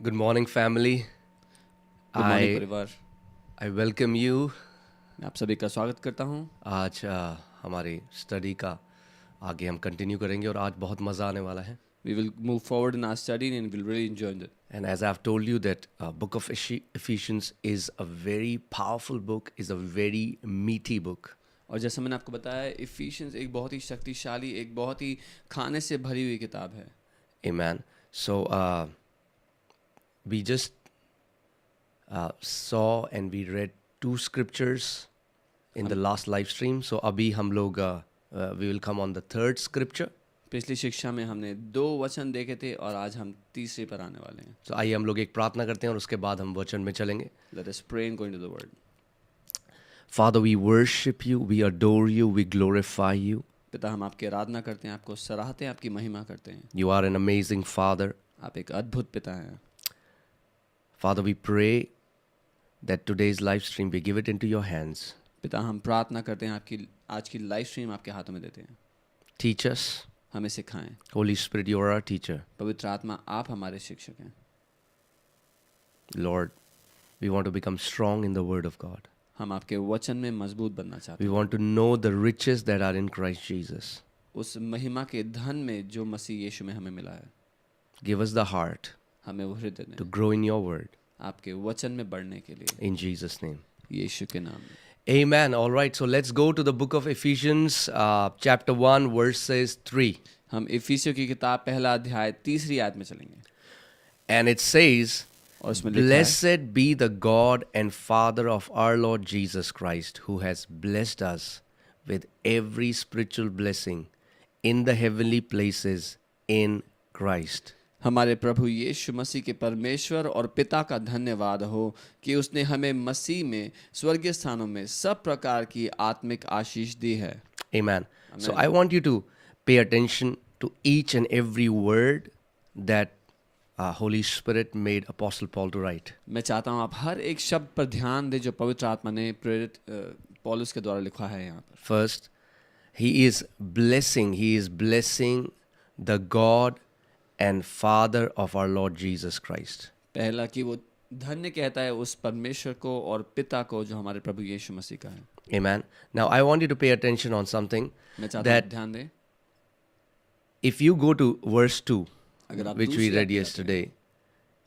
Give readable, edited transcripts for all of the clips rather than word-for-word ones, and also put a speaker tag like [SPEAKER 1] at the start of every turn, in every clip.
[SPEAKER 1] Good morning, family.
[SPEAKER 2] Good morning
[SPEAKER 1] I
[SPEAKER 2] परिवार।
[SPEAKER 1] I welcome you.
[SPEAKER 2] मैं आप सभी का स्वागत करता हूँ।
[SPEAKER 1] आज हमारी स्टडी का आगे हम कंटिन्यू करेंगे और आज बहुत मज़ा आने वाला है.
[SPEAKER 2] We will move forward in our study and will really enjoy it.
[SPEAKER 1] And as I've told you that book of Ephesians is a very powerful book, is a very meaty book.
[SPEAKER 2] और जैसा मैंने आपको बताया, efficiency एक बहुत ही शक्तिशाली, एक बहुत ही खाने से भरी हुई किताब है।
[SPEAKER 1] Amen. So we just saw and we read two scriptures in the last live stream. So अभी हम लोग we will come on the third scripture.
[SPEAKER 2] पिछली शिक्षा में हमने 2 वचन देखे थे और आज हम तीसरे पर आने वाले हैं।
[SPEAKER 1] तो आइए हम लोग एक प्रार्थना करते हैं और उसके बाद हम वचन में चलेंगे.
[SPEAKER 2] Let us pray and go into the word.
[SPEAKER 1] Father, we worship you, we adore you, we glorify you.
[SPEAKER 2] पिता, हम आपकी आराधना करते हैं, आपको सराहते हैं, आपकी महिमा करते हैं।
[SPEAKER 1] You are an amazing Father.
[SPEAKER 2] आप एक अद्भुत पिता हैं।
[SPEAKER 1] Father, we pray that today's live stream, we give it into your hands.
[SPEAKER 2] पिता, हम प्रार्थना करते हैं, आपकी आज की लाइव स्ट्रीम आपके हाथों में देते हैं।
[SPEAKER 1] Teach us.
[SPEAKER 2] हमें सिखाएं।
[SPEAKER 1] Holy Spirit, you are our teacher.
[SPEAKER 2] पवित्र आत्मा, आप हमारे शिक्षक हैं।
[SPEAKER 1] Lord, we want to become strong in the word of God.
[SPEAKER 2] हम आपके वचन में मजबूत बनना चाहते
[SPEAKER 1] We
[SPEAKER 2] हैं।
[SPEAKER 1] want to know the riches that are in Christ Jesus.
[SPEAKER 2] उस महिमा के धन में जो मसीह यीशु में हमें मिला है,
[SPEAKER 1] Give us the heart
[SPEAKER 2] हमें वो हृदय
[SPEAKER 1] to
[SPEAKER 2] दें,
[SPEAKER 1] grow in your word.
[SPEAKER 2] आपके वचन में बढ़ने के लिए,
[SPEAKER 1] In Jesus' name.
[SPEAKER 2] यीशु के नाम में।
[SPEAKER 1] Amen. All right, so let's go to the book of Ephesians, chapter 1, verses 3.
[SPEAKER 2] हम इफिसियों की किताब पहला अध्याय 3री आयत में चलेंगे
[SPEAKER 1] And it says,
[SPEAKER 2] और उसमें लिखा है,
[SPEAKER 1] Blessed be the God and Father of our Lord Jesus Christ, who has blessed us with every spiritual blessing in the heavenly places in Christ.
[SPEAKER 2] हमारे प्रभु यीशु मसीह के परमेश्वर और पिता का धन्यवाद हो कि उसने हमें मसीह में स्वर्गीय स्थानों में सब प्रकार की आत्मिक आशीष दी है।
[SPEAKER 1] Amen. So I want you to pay attention to each and every word that Holy Spirit made Apostle Paul to write.
[SPEAKER 2] मैं चाहता हूँ आप हर एक शब्द पर ध्यान दें जो पवित्र आत्मा ने प्रेरित पौलुस के द्वारा लिखा है। यहाँ पर
[SPEAKER 1] First, he is blessing the God and Father of our Lord Jesus Christ.
[SPEAKER 2] पहला कि वो धन्य कहता है उस परमेश्वर को और पिता को जो हमारे प्रभु यीशु मसीह का है।
[SPEAKER 1] Amen. Now I want you to pay attention on something
[SPEAKER 2] मैं चाहता हूँ
[SPEAKER 1] that
[SPEAKER 2] आप ध्यान दें,
[SPEAKER 1] if you go to verse 2,
[SPEAKER 2] अगर आप
[SPEAKER 1] which we
[SPEAKER 2] दूसरी
[SPEAKER 1] read
[SPEAKER 2] आयत
[SPEAKER 1] yesterday,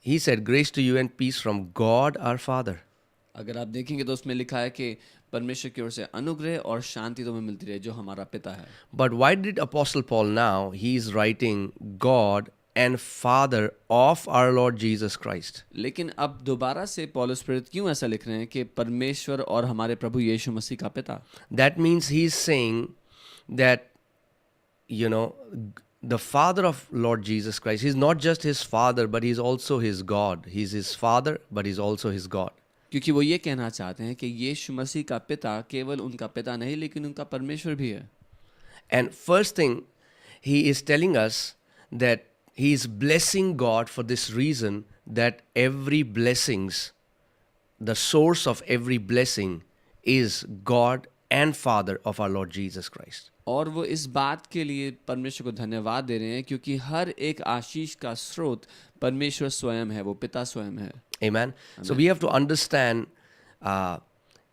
[SPEAKER 1] he said, Grace to you and peace from God our Father.
[SPEAKER 2] अगर आप देखेंगे तो उसमें लिखा है कि परमेश्वर की ओर से अनुग्रह और शांति तुम्हें मिलती रहे जो हमारा पिता है।
[SPEAKER 1] But why did Apostle Paul now, he is writing God and Father of our Lord Jesus Christ?
[SPEAKER 2] लेकिन अब दोबारा से पौलुस प्रेरित क्यों ऐसा लिख रहे हैं कि परमेश्वर और हमारे प्रभु यीशु मसीह का पिता?
[SPEAKER 1] That means he is saying that, you know, the Father of Lord Jesus Christ, he's not just his Father, but he's also his God. He's his Father, but he's also his God.
[SPEAKER 2] क्योंकि वो ये कहना चाहते हैं कि यीशु मसीह का पिता केवल उनका पिता नहीं लेकिन उनका परमेश्वर भी है।
[SPEAKER 1] And first thing, he is telling us that he is blessing God for this reason that every blessings, the source of every blessing is God and Father of our Lord Jesus Christ.
[SPEAKER 2] और वो इस बात के लिए परमेश्वर को धन्यवाद दे रहे हैं क्योंकि हर एक आशीष का स्रोत परमेश्वर स्वयं है, वो पिता स्वयं है।
[SPEAKER 1] Amen. So we have to understand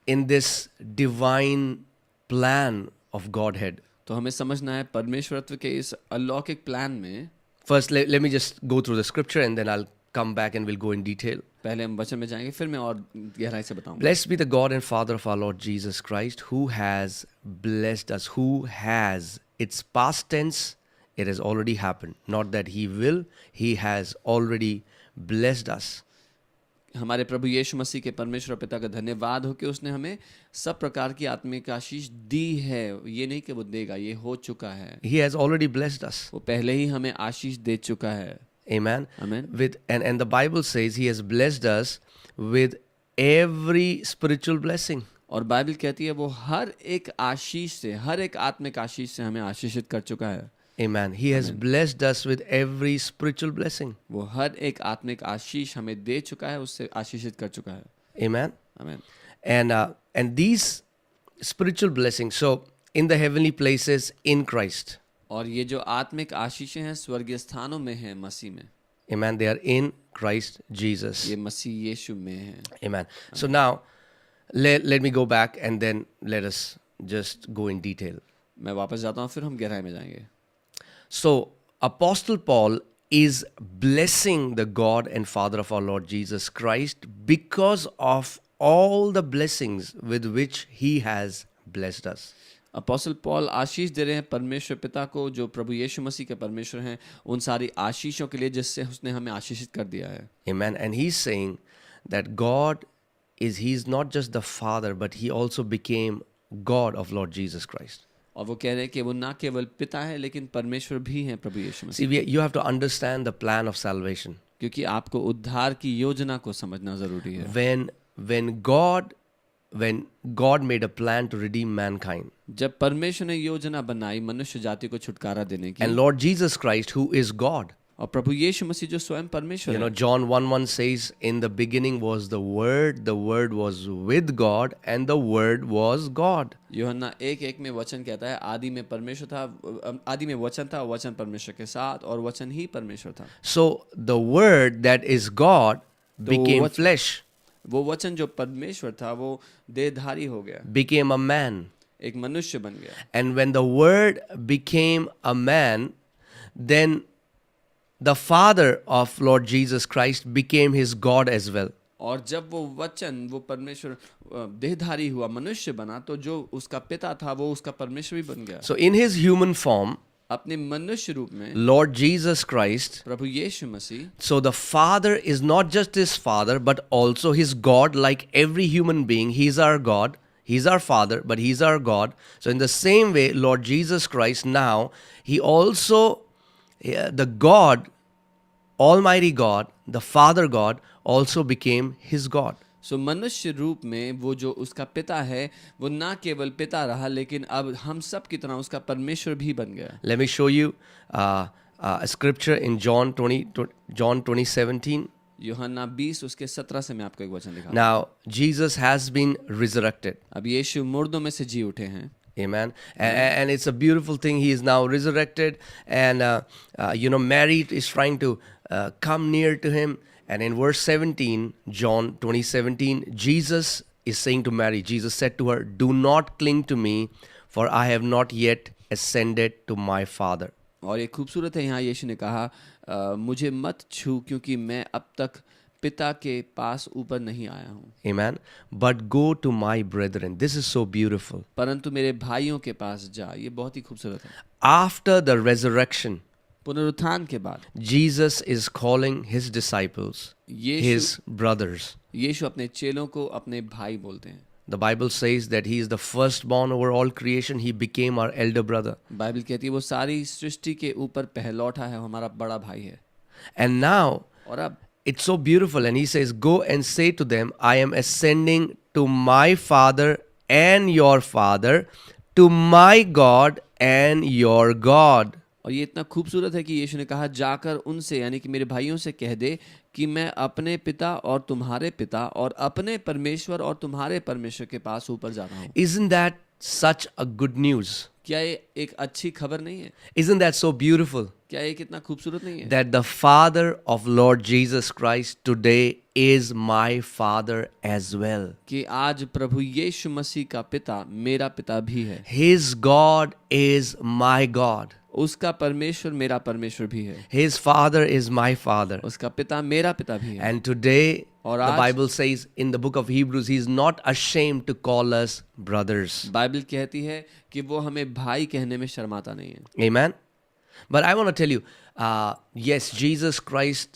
[SPEAKER 1] in this divine plan of Godhead.
[SPEAKER 2] तो हमें समझना है परमेश्वरत्व के इस अलौकिक प्लान में।
[SPEAKER 1] First, let me just go through the scripture and then I'll come back and we'll go in detail.
[SPEAKER 2] पहले हम वचन में जाएंगे, फिर मैं और गहराई से बताऊंगा।
[SPEAKER 1] Blessed be the God and Father of our Lord Jesus Christ, who has blessed us, who has, it's past tense, it has already happened. Not that he will, he has already blessed us.
[SPEAKER 2] हमारे प्रभु यीशु मसीह के परमेश्वर पिता का धन्यवाद हो कि उसने हमें सब प्रकार की आत्मिक आशीष दी है। ये नहीं कि वो देगा, ये हो चुका है।
[SPEAKER 1] He has already blessed us.
[SPEAKER 2] वो पहले ही हमें आशीष दे चुका है।
[SPEAKER 1] Amen.
[SPEAKER 2] Amen.
[SPEAKER 1] And the Bible says he has blessed us with every spiritual blessing.
[SPEAKER 2] और बाइबल कहती है वो हर एक आशीष से, हर एक आत्मिक आशीष से हमें आशीषित कर चुका है।
[SPEAKER 1] Amen. He has blessed us with every spiritual blessing.
[SPEAKER 2] वो हर एक आत्मिक आशीष हमें दे चुका है, उससे आशीषित कर चुका है।
[SPEAKER 1] Amen.
[SPEAKER 2] आमीन।
[SPEAKER 1] And these spiritual blessings, so in the heavenly places in Christ.
[SPEAKER 2] और ये जो आत्मिक आशीषें हैं स्वर्गीय स्थानों में हैं मसीह में।
[SPEAKER 1] Amen. They are in Christ Jesus.
[SPEAKER 2] ये मसीह यीशु में है।
[SPEAKER 1] Amen. So now, let me go back and then let us just go in detail.
[SPEAKER 2] मैं वापस जाता हूँ, फिर हम गहराई में जाएंगे।
[SPEAKER 1] So, Apostle Paul is blessing the God and Father of our Lord Jesus Christ because of all the blessings with which he has blessed us.
[SPEAKER 2] Apostle Paul आशीष दे रहे हैं परमेश्वर पिता को, जो प्रभु यीशु मसीह के परमेश्वर हैं, उन सारी आशीषों के लिए जिससे उसने हमें आशीषित कर दिया है।
[SPEAKER 1] Amen. And he's saying that he's not just the Father, but he also became God of Lord Jesus Christ.
[SPEAKER 2] और वो कह रहे हैं कि वो ना केवल पिता है लेकिन परमेश्वर भी हैं प्रभु यीशु मसीह।
[SPEAKER 1] See, you have to understand the plan of salvation.
[SPEAKER 2] क्योंकि आपको उद्धार की योजना को समझना जरूरी है।
[SPEAKER 1] When God made a plan to redeem mankind,
[SPEAKER 2] जब परमेश्वर ने योजना बनाई मनुष्य जाति को छुटकारा देने की,
[SPEAKER 1] and Lord Jesus Christ, who is God,
[SPEAKER 2] और प्रभु यीशु मसीह जो स्वयं परमेश्वर
[SPEAKER 1] you
[SPEAKER 2] है।
[SPEAKER 1] know, John 1:1 says, in the beginning was the Word was with God, and the Word was God.
[SPEAKER 2] यूहन्ना 1:1 में वचन कहता है, आदि में परमेश्वर था, आदि में वचन था, वचन परमेश्वर के साथ, और वचन ही परमेश्वर था।
[SPEAKER 1] So the Word that is God became
[SPEAKER 2] वचन-
[SPEAKER 1] flesh,
[SPEAKER 2] वो वचन जो परमेश्वर था वो देहधारी हो गया,
[SPEAKER 1] became a man.
[SPEAKER 2] एक मनुष्य बन गया।
[SPEAKER 1] And when the Word became a man, then the Father of Lord Jesus Christ became his God as well.
[SPEAKER 2] और जब वो वचन, वो परमेश्वर देहधारी हुआ, मनुष्य बना, तो जो उसका पिता था वो उसका परमेश्वर भी बन गया।
[SPEAKER 1] So in his human form,
[SPEAKER 2] अपने मनुष्य रूप में
[SPEAKER 1] Lord Jesus Christ,
[SPEAKER 2] Prabhu Yeshu Masih,
[SPEAKER 1] so the Father is not just his Father, but also his God, like every human being. He's our God. He's our Father, but he's our God. So in the same way, Lord Jesus Christ now, he also, the God, Almighty God, the Father God, also became his God.
[SPEAKER 2] सो मनुष्य रूप में वो जो उसका पिता है वो ना केवल पिता रहा लेकिन अब हम सब की तरह उसका परमेश्वर भी बन गया।
[SPEAKER 1] Let me show you a scripture in John 20:17.
[SPEAKER 2] यूहन्ना 20 उसके 17 से मैं आपको एक वचन दिखाऊं।
[SPEAKER 1] Now, Jesus has been resurrected.
[SPEAKER 2] अब यीशु मुर्दों में से जी उठे हैं।
[SPEAKER 1] Amen. And it's a beautiful thing. He is now resurrected. And, Mary is trying to come near to him. And in verse 17, John 20:17, Jesus is saying to Mary, Jesus said to her, do not cling to me, for I have not yet ascended to my Father.
[SPEAKER 2] और ये खूबसूरत है, यहाँ यीशु ने कहा, मुझे मत छू क्योंकि मैं अब तक पिता के पास ऊपर नहीं आया हूँ।
[SPEAKER 1] Amen. But go to my brethren. This is so beautiful.
[SPEAKER 2] परंतु मेरे भाइयों के पास जा। ये बहुत ही खूबसूरत है।
[SPEAKER 1] After the resurrection,
[SPEAKER 2] पुनरुत्थान के बाद
[SPEAKER 1] Jesus is calling his disciples,
[SPEAKER 2] Yeshu
[SPEAKER 1] his brothers.
[SPEAKER 2] यीशु अपने चेलों को अपने भाई बोलते हैं।
[SPEAKER 1] The Bible says that he is the firstborn over all creation. He became our elder brother.
[SPEAKER 2] Bible कहती है वो सारी सृष्टि के ऊपर पहलौठा है, हमारा बड़ा भाई है।
[SPEAKER 1] And now,
[SPEAKER 2] और अब
[SPEAKER 1] it's so beautiful. And he says, go and say to them, I am ascending to my Father and your Father, to my God and your God.
[SPEAKER 2] और ये इतना खूबसूरत है कि यीशु ने कहा, जाकर उनसे यानी कि मेरे भाइयों से कह दे कि मैं अपने पिता और तुम्हारे पिता और अपने परमेश्वर और तुम्हारे परमेश्वर के पास ऊपर जा रहा हूँ।
[SPEAKER 1] Isn't that such a good news?
[SPEAKER 2] क्या ये एक अच्छी खबर नहीं है?
[SPEAKER 1] Isn't that so beautiful?
[SPEAKER 2] क्या ये कितना खूबसूरत नहीं है?
[SPEAKER 1] That the Father of Lord Jesus Christ today is my Father as well.
[SPEAKER 2] कि आज प्रभु यीशु मसीह का पिता मेरा पिता भी है।
[SPEAKER 1] His God is my God.
[SPEAKER 2] उसका परमेश्वर मेरा परमेश्वर भी है।
[SPEAKER 1] His Father is my Father.
[SPEAKER 2] उसका पिता मेरा पिता भी है।
[SPEAKER 1] And today,
[SPEAKER 2] और
[SPEAKER 1] the
[SPEAKER 2] आज-
[SPEAKER 1] Bible says in the book of Hebrews, He is not ashamed to call us brothers.
[SPEAKER 2] Bible कहती है कि वो हमें भाई कहने में शर्माता नहीं है।
[SPEAKER 1] Amen? But I want to tell you, yes, Jesus Christ,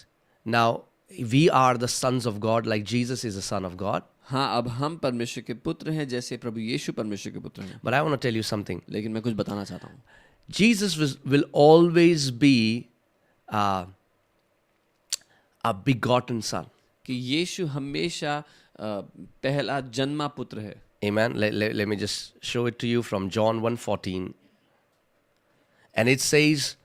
[SPEAKER 1] now we are the sons of God, like Jesus is the Son of God.
[SPEAKER 2] हाँ, अब हम परमेश्वर के पुत्र हैं जैसे प्रभु यीशु परमेश्वर के पुत्र हैं।
[SPEAKER 1] But I want to tell you something.
[SPEAKER 2] लेकिन मैं कुछ बताना चाहता हूँ।
[SPEAKER 1] Jesus will always be a begotten son.
[SPEAKER 2] कि यीशु हमेशा पहला जन्मा पुत्र है।
[SPEAKER 1] Amen. Let me just show it to you from John 1:14. And it says,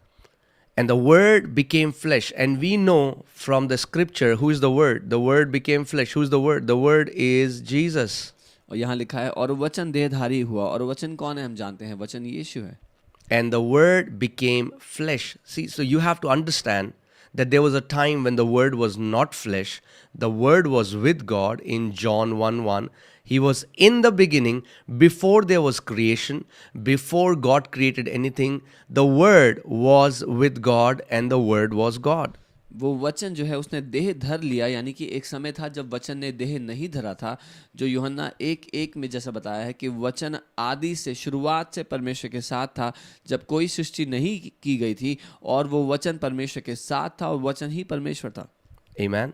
[SPEAKER 1] and the Word became flesh. And we know from the scripture who is the Word. The Word became flesh. Who is the Word? The Word is Jesus.
[SPEAKER 2] और यहाँ लिखा है और वचन देहधारी हुआ, और वचन कौन है हम जानते हैं, वचन यीशु है।
[SPEAKER 1] And the Word became flesh. See, so you have to understand that there was a time when the Word was not flesh, the Word was with God in John 1:1. He was in the beginning, before there was creation, before God created anything, the Word was with God and the Word was God.
[SPEAKER 2] वो वचन जो है उसने देह धर लिया, यानी कि एक समय था जब वचन ने देह नहीं धरा था, जो यूहन्ना 1:1 में जैसा बताया है कि वचन आदि से, शुरुआत से परमेश्वर के साथ था, जब कोई सृष्टि नहीं की गई थी, और वो वचन परमेश्वर के साथ था और वचन ही परमेश्वर था।
[SPEAKER 1] Amen.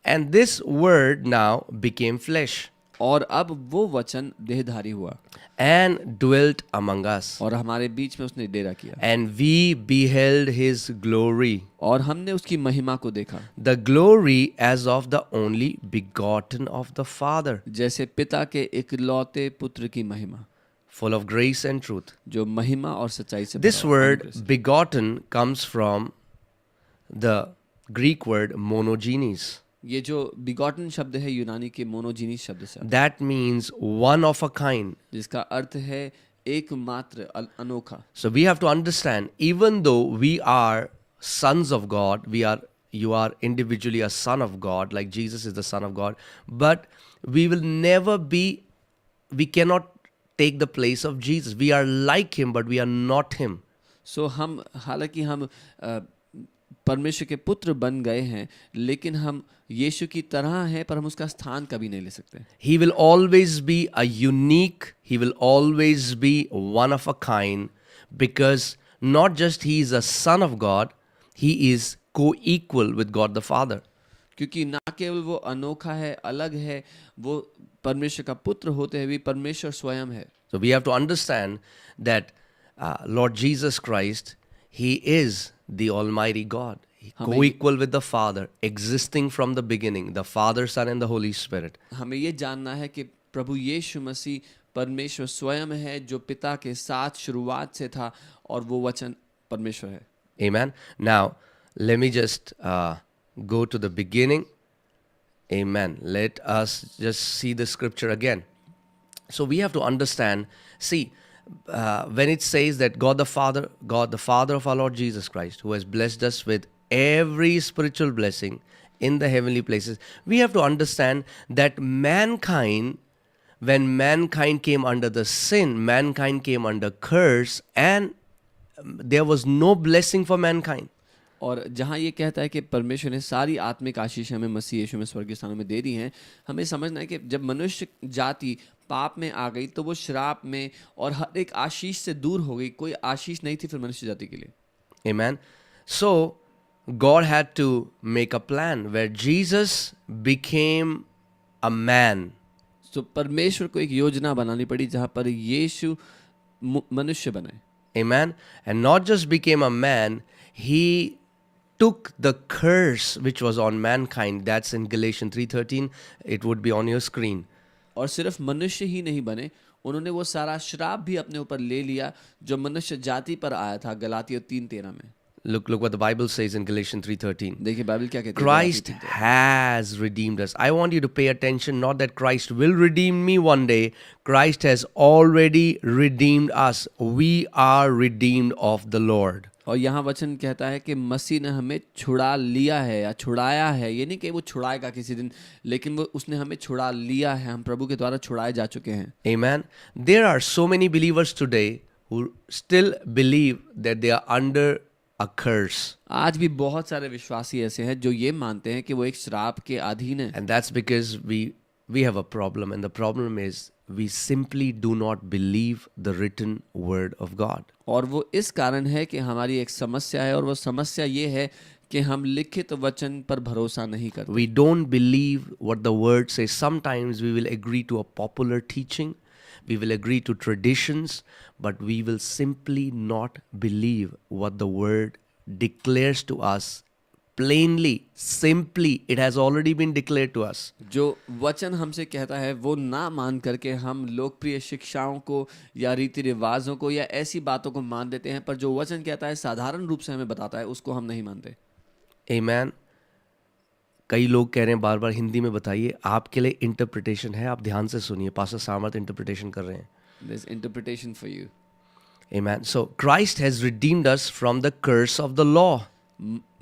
[SPEAKER 1] And this Word now became flesh
[SPEAKER 2] और अब वो वचन देहधारी हुआ
[SPEAKER 1] and dwelt among us.
[SPEAKER 2] और हमारे बीच में उसने डेरा किया,
[SPEAKER 1] And we beheld His glory,
[SPEAKER 2] और हमने उसकी महिमा को देखा,
[SPEAKER 1] the glory as of the only begotten of the Father,
[SPEAKER 2] जैसे पिता के इकलौते पुत्र की महिमा,
[SPEAKER 1] full of grace and truth.
[SPEAKER 2] जो महिमा और सच्चाई से
[SPEAKER 1] This
[SPEAKER 2] भरा हुआ,
[SPEAKER 1] word
[SPEAKER 2] अनुग्रह से।
[SPEAKER 1] begotten comes from the Greek word monogenes.
[SPEAKER 2] ये जो बिगॉटन शब्द है यूनानी के मोनोजीनी शब्द से आता
[SPEAKER 1] That means one of a kind.
[SPEAKER 2] है, जिसका अर्थ है एकमात्र, अनोखा।
[SPEAKER 1] So we have to understand, even though we are sons of God, you are individually a son of God, like Jesus is the Son of God, but we will never be, we cannot take the place of Jesus. We are like Him, but we are not Him.
[SPEAKER 2] सो हम, हालांकि हम परमेश्वर के पुत्र बन गए हैं, लेकिन हम यीशु की तरह हैं, पर हम उसका स्थान कभी नहीं ले सकते।
[SPEAKER 1] He will always be a unique, He will always be one of a kind, because not just He is a Son of God, He is co-equal with God the Father.
[SPEAKER 2] क्योंकि ना केवल वो अनोखा है, अलग है, वो परमेश्वर का पुत्र होते हुए परमेश्वर स्वयं है।
[SPEAKER 1] So we have to understand that Lord Jesus Christ, He is the Almighty God, co-equal with the Father, existing from the beginning, the Father, Son, and the Holy Spirit.
[SPEAKER 2] हमें ये जानना है कि प्रभु यीशु मसीह परमेश्वर स्वयं है, जो पिता के साथ शुरुआत से था, और वो वचन परमेश्वर है।
[SPEAKER 1] Amen. Now, let me just go to the beginning. Amen. Let us just see the scripture again. So we have to understand, see, when it says that God the Father of our Lord Jesus Christ, who has blessed us with every spiritual blessing in the heavenly places, we have to understand that mankind, when mankind came under the sin, mankind came under curse, and there was no blessing for mankind.
[SPEAKER 2] और जहाँ ये कहता है कि परमेश्वर ने सारी आत्मिक आशीष हमें मसीह यीशु में स्वर्गीय स्थानों में दे दी हैं, हमें समझना है कि जब मनुष्य जाति पाप में आ गई तो वो श्राप में और हर एक आशीष से दूर हो गई। कोई आशीष नहीं थी फिर मनुष्य जाति के लिए।
[SPEAKER 1] Amen. So God had to make a plan where Jesus became a man.
[SPEAKER 2] तो परमेश्वर को एक योजना बनानी पड़ी जहाँ पर यीशु मनुष्य बने।
[SPEAKER 1] Amen. And not just became a man, He took the curse which was on mankind. That's in Galatians 3:13. It would be on your screen.
[SPEAKER 2] और सिर्फ मनुष्य ही नहीं बने, उन्होंने वो सारा श्राप भी अपने ऊपर ले लिया जो मनुष्य जाति पर आया था। गलातियों 3:13 में
[SPEAKER 1] Look what the Bible says in Galatians 3:13.
[SPEAKER 2] देखिए बाइबल क्या कहती है।
[SPEAKER 1] Christ has redeemed us. I want you to pay attention, not that Christ will redeem me one day. Christ has already redeemed us. We are redeemed of the Lord.
[SPEAKER 2] और यहाँ वचन कहता है कि मसीह ने हमें छुड़ा लिया है या छुड़ाया है। ये नहीं कि वो छुड़ाएगा किसी दिन, लेकिन वो उसने हमें छुड़ा लिया है। हम प्रभु के द्वारा छुड़ाए जा चुके हैं।
[SPEAKER 1] Amen. There are so many believers today who still believe that they are under a curse.
[SPEAKER 2] आज भी बहुत सारे विश्वासी ऐसे हैं जो ये मानते हैं कि वो एक श्राप के अधीन है।
[SPEAKER 1] And that's because we have a problem, and the problem is we simply do not believe the written word of God.
[SPEAKER 2] और वो इस कारण है कि हमारी एक समस्या है, और वो समस्या ये है कि हम लिखित वचन पर भरोसा नहीं करते।
[SPEAKER 1] We don't believe what the word says. Sometimes we will agree to a popular teaching, we will agree to traditions, but we will simply not believe what the word declares to us plainly, simply. It has already been declared to us.
[SPEAKER 2] जो वचन हमसे कहता है वो ना मान करके हम लोकप्रिय शिक्षाओं को या रीति रिवाजों को या ऐसी बातों को मान लेते हैं, पर जो वचन कहता है साधारण रूप से हमें बताता है उसको हम नहीं मानते।
[SPEAKER 1] Amen. कई लोग कह रहे हैं बार बार हिंदी में बताइए, आपके लिए इंटरप्रिटेशन है, आप ध्यान से सुनिए, पास्टर सामर्थ इंटरप्रिटेशन कर रहे हैं।
[SPEAKER 2] There's interpretation for you.
[SPEAKER 1] Amen. So Christ has redeemed us from the curse of the law.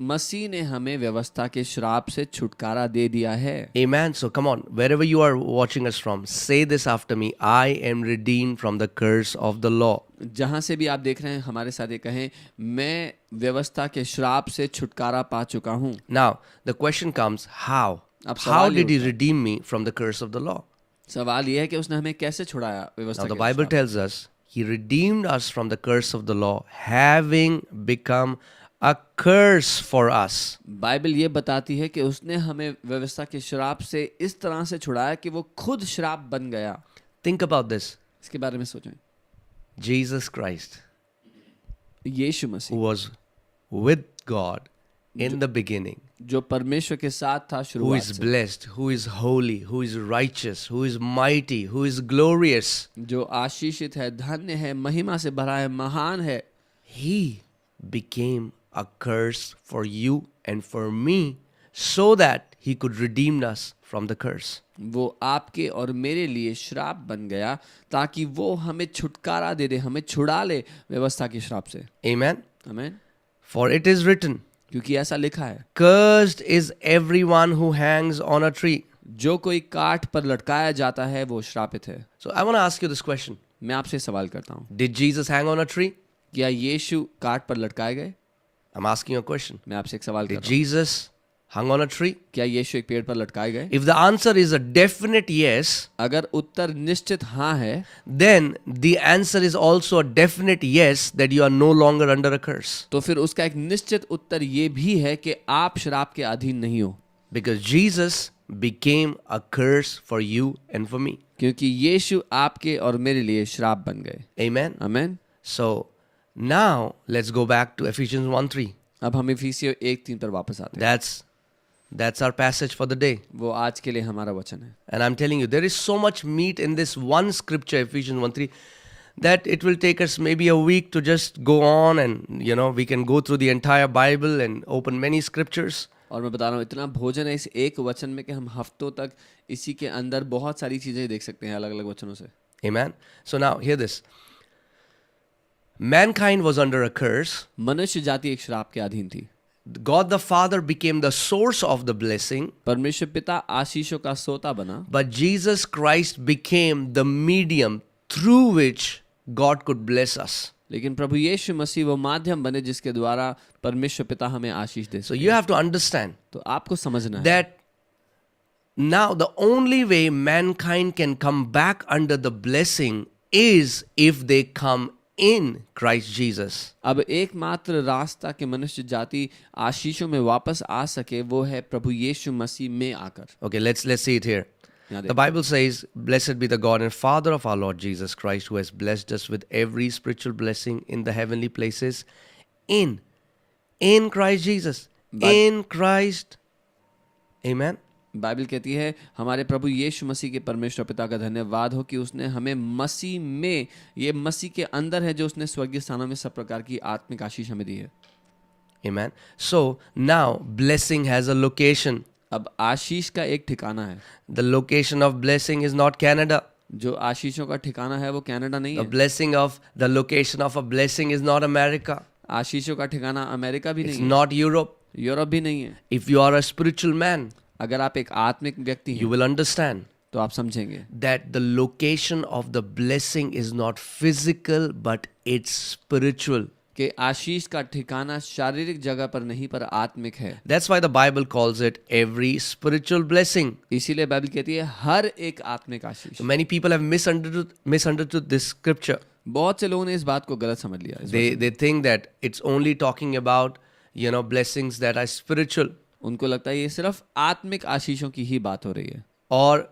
[SPEAKER 2] मसीह ने हमें व्यवस्था के श्राप से छुटकारा दे दिया है।
[SPEAKER 1] Amen. So come on, wherever you are watching us from, say this after me: I am redeemed from the curse of the law.
[SPEAKER 2] जहां से भी आप देख रहे हैं हमारे साथ ये कहें, मैं व्यवस्था के श्राप से छुटकारा पा चुका हूं।
[SPEAKER 1] Now, the question comes, how?
[SPEAKER 2] अब
[SPEAKER 1] How
[SPEAKER 2] सवाल ये
[SPEAKER 1] did he
[SPEAKER 2] उठता है।
[SPEAKER 1] redeem me from the curse of the law?
[SPEAKER 2] सवाल ये है कि उसने हमें कैसे छुड़ाया व्यवस्था
[SPEAKER 1] Now, the
[SPEAKER 2] के
[SPEAKER 1] Bible
[SPEAKER 2] श्राप
[SPEAKER 1] tells us he redeemed us from the curse of the law, having become a curse for us.
[SPEAKER 2] Bible ये बताती है कि उसने हमें व्यवस्था के श्राप से इस तरह से छुड़ाया कि वो खुद श्राप बन गया।
[SPEAKER 1] Think about this.
[SPEAKER 2] इसके बारे में सोचें।
[SPEAKER 1] Jesus Christ,
[SPEAKER 2] Yeshu
[SPEAKER 1] who
[SPEAKER 2] Masih
[SPEAKER 1] was with God in the beginning,
[SPEAKER 2] जो परमेश्वर के साथ था
[SPEAKER 1] who
[SPEAKER 2] शुरुआत
[SPEAKER 1] is
[SPEAKER 2] से,
[SPEAKER 1] blessed, who is holy, who is righteous, who is mighty, who is glorious,
[SPEAKER 2] जो आशीषित है, धन्य है, महिमा से भरा है, महान है,
[SPEAKER 1] he became a curse for you and for me so that he could redeem us from the curse.
[SPEAKER 2] वो आपके और मेरे लिए श्राप बन गया ताकि वो हमें छुटकारा दे दे, हमें छुड़ा ले व्यवस्था के श्राप से।
[SPEAKER 1] Amen.
[SPEAKER 2] आमीन।
[SPEAKER 1] For it is written,
[SPEAKER 2] क्योंकि ऐसा लिखा है,
[SPEAKER 1] cursed is everyone who hangs on a tree.
[SPEAKER 2] जो कोई काठ पर लटकाया जाता है वो श्रापित है।
[SPEAKER 1] So I want to ask you this question.
[SPEAKER 2] मैं आपसे सवाल करता हूँ,
[SPEAKER 1] Did Jesus hang on a tree?
[SPEAKER 2] क्या यीशु काठ पर लटकाए गए?
[SPEAKER 1] I'm asking you a question.
[SPEAKER 2] मैं आपसे एक सवाल कर
[SPEAKER 1] Did
[SPEAKER 2] रहा हूँ,
[SPEAKER 1] Jesus hung on a tree?
[SPEAKER 2] क्या यीशु एक पेड़ पर लटकाए गए?
[SPEAKER 1] If the answer is a definite yes,
[SPEAKER 2] अगर उत्तर निश्चित हाँ है,
[SPEAKER 1] then the answer is also a definite yes that you are no longer under a curse.
[SPEAKER 2] तो फिर उसका एक निश्चित उत्तर ये भी है कि आप श्राप के अधीन नहीं हो,
[SPEAKER 1] Because Jesus became a curse for you and for me.
[SPEAKER 2] क्योंकि यीशु आपके और मेरे लिए श्राप बन गए।
[SPEAKER 1] Amen.
[SPEAKER 2] आमीन।
[SPEAKER 1] So now let's go back to Ephesians 1:3.
[SPEAKER 2] अब हम इफिसियों 1:3 पर वापस आते हैं।
[SPEAKER 1] That's our passage for the day.
[SPEAKER 2] वो आज के लिए हमारा वचन है।
[SPEAKER 1] And I'm telling you, there is so much meat in this one scripture, Ephesians 1:3, that it will take us maybe a week to just go on and, we can go through the entire Bible and open many scriptures.
[SPEAKER 2] और मैं बता रहा हूँ, इतना भोजन है इस एक वचन में कि हम हफ्तों तक इसी के अंदर बहुत सारी चीजें देख सकते हैं अलग अलग वचनों से।
[SPEAKER 1] Amen. So now, hear this. Mankind was under a curse.
[SPEAKER 2] मनुष्य जाति एक श्राप के अधीन थी।
[SPEAKER 1] God the Father became the source of the blessing,
[SPEAKER 2] परमेश्वर पिता आशीषों का सोता बना,
[SPEAKER 1] but Jesus Christ became the medium through which God could bless us.
[SPEAKER 2] लेकिन प्रभु यीशु मसीह वो माध्यम बने जिसके द्वारा परमेश्वर पिता हमें आशीष दे
[SPEAKER 1] So
[SPEAKER 2] सके।
[SPEAKER 1] you have to understand
[SPEAKER 2] तो आपको समझना है
[SPEAKER 1] that now the only way mankind can come back under the blessing is if they come in Christ Jesus.
[SPEAKER 2] अब एकमात्र रास्ता कि मनुष्य जाति आशीषों में वापस आ सके वो है प्रभु यीशु मसीह में आकर।
[SPEAKER 1] Okay, let's see it here.
[SPEAKER 2] यहाँ
[SPEAKER 1] The
[SPEAKER 2] देखो,
[SPEAKER 1] Bible says, "Blessed be the God and Father of our Lord Jesus Christ, who has blessed us with every spiritual blessing in the heavenly places in Christ Jesus."
[SPEAKER 2] But-
[SPEAKER 1] In Christ. Amen.
[SPEAKER 2] Bible कहती है, हमारे प्रभु यीशु मसीह के परमेश्वर पिता का धन्यवाद हो कि उसने हमें मसीह में, ये मसीह के अंदर है जो उसने स्वर्गीय स्थानों में सब प्रकार की आत्मिक आशीष हमें दी है।
[SPEAKER 1] Amen. So now blessing has a location.
[SPEAKER 2] अब आशीष का एक ठिकाना है।
[SPEAKER 1] The location of blessing is not Canada.
[SPEAKER 2] जो आशीषों का ठिकाना है वो कनाडा नहीं है।
[SPEAKER 1] The location of a blessing is not America.
[SPEAKER 2] आशीषों का ठिकाना अमेरिका भी
[SPEAKER 1] It's
[SPEAKER 2] नहीं है,
[SPEAKER 1] not Europe.
[SPEAKER 2] यूरोप भी नहीं है।
[SPEAKER 1] If you are a spiritual man,
[SPEAKER 2] अगर आप एक आत्मिक व्यक्ति
[SPEAKER 1] you
[SPEAKER 2] हैं
[SPEAKER 1] will understand
[SPEAKER 2] तो आप समझेंगे
[SPEAKER 1] that the location of the blessing is not physical, but it's spiritual.
[SPEAKER 2] कि आशीष का ठिकाना शारीरिक जगह पर नहीं पर आत्मिक है।
[SPEAKER 1] That's why the Bible calls it every spiritual blessing.
[SPEAKER 2] इसीलिए बाइबल कहती है हर एक आत्मिक आशीष।
[SPEAKER 1] So many people have misunderstood this scripture.
[SPEAKER 2] बहुत से लोगों ने इस बात को गलत समझ लिया।
[SPEAKER 1] They think that it's only talking about, blessings that are spiritual,
[SPEAKER 2] उनको लगता है ये सिर्फ आत्मिक आशीषों की ही बात हो रही है,
[SPEAKER 1] or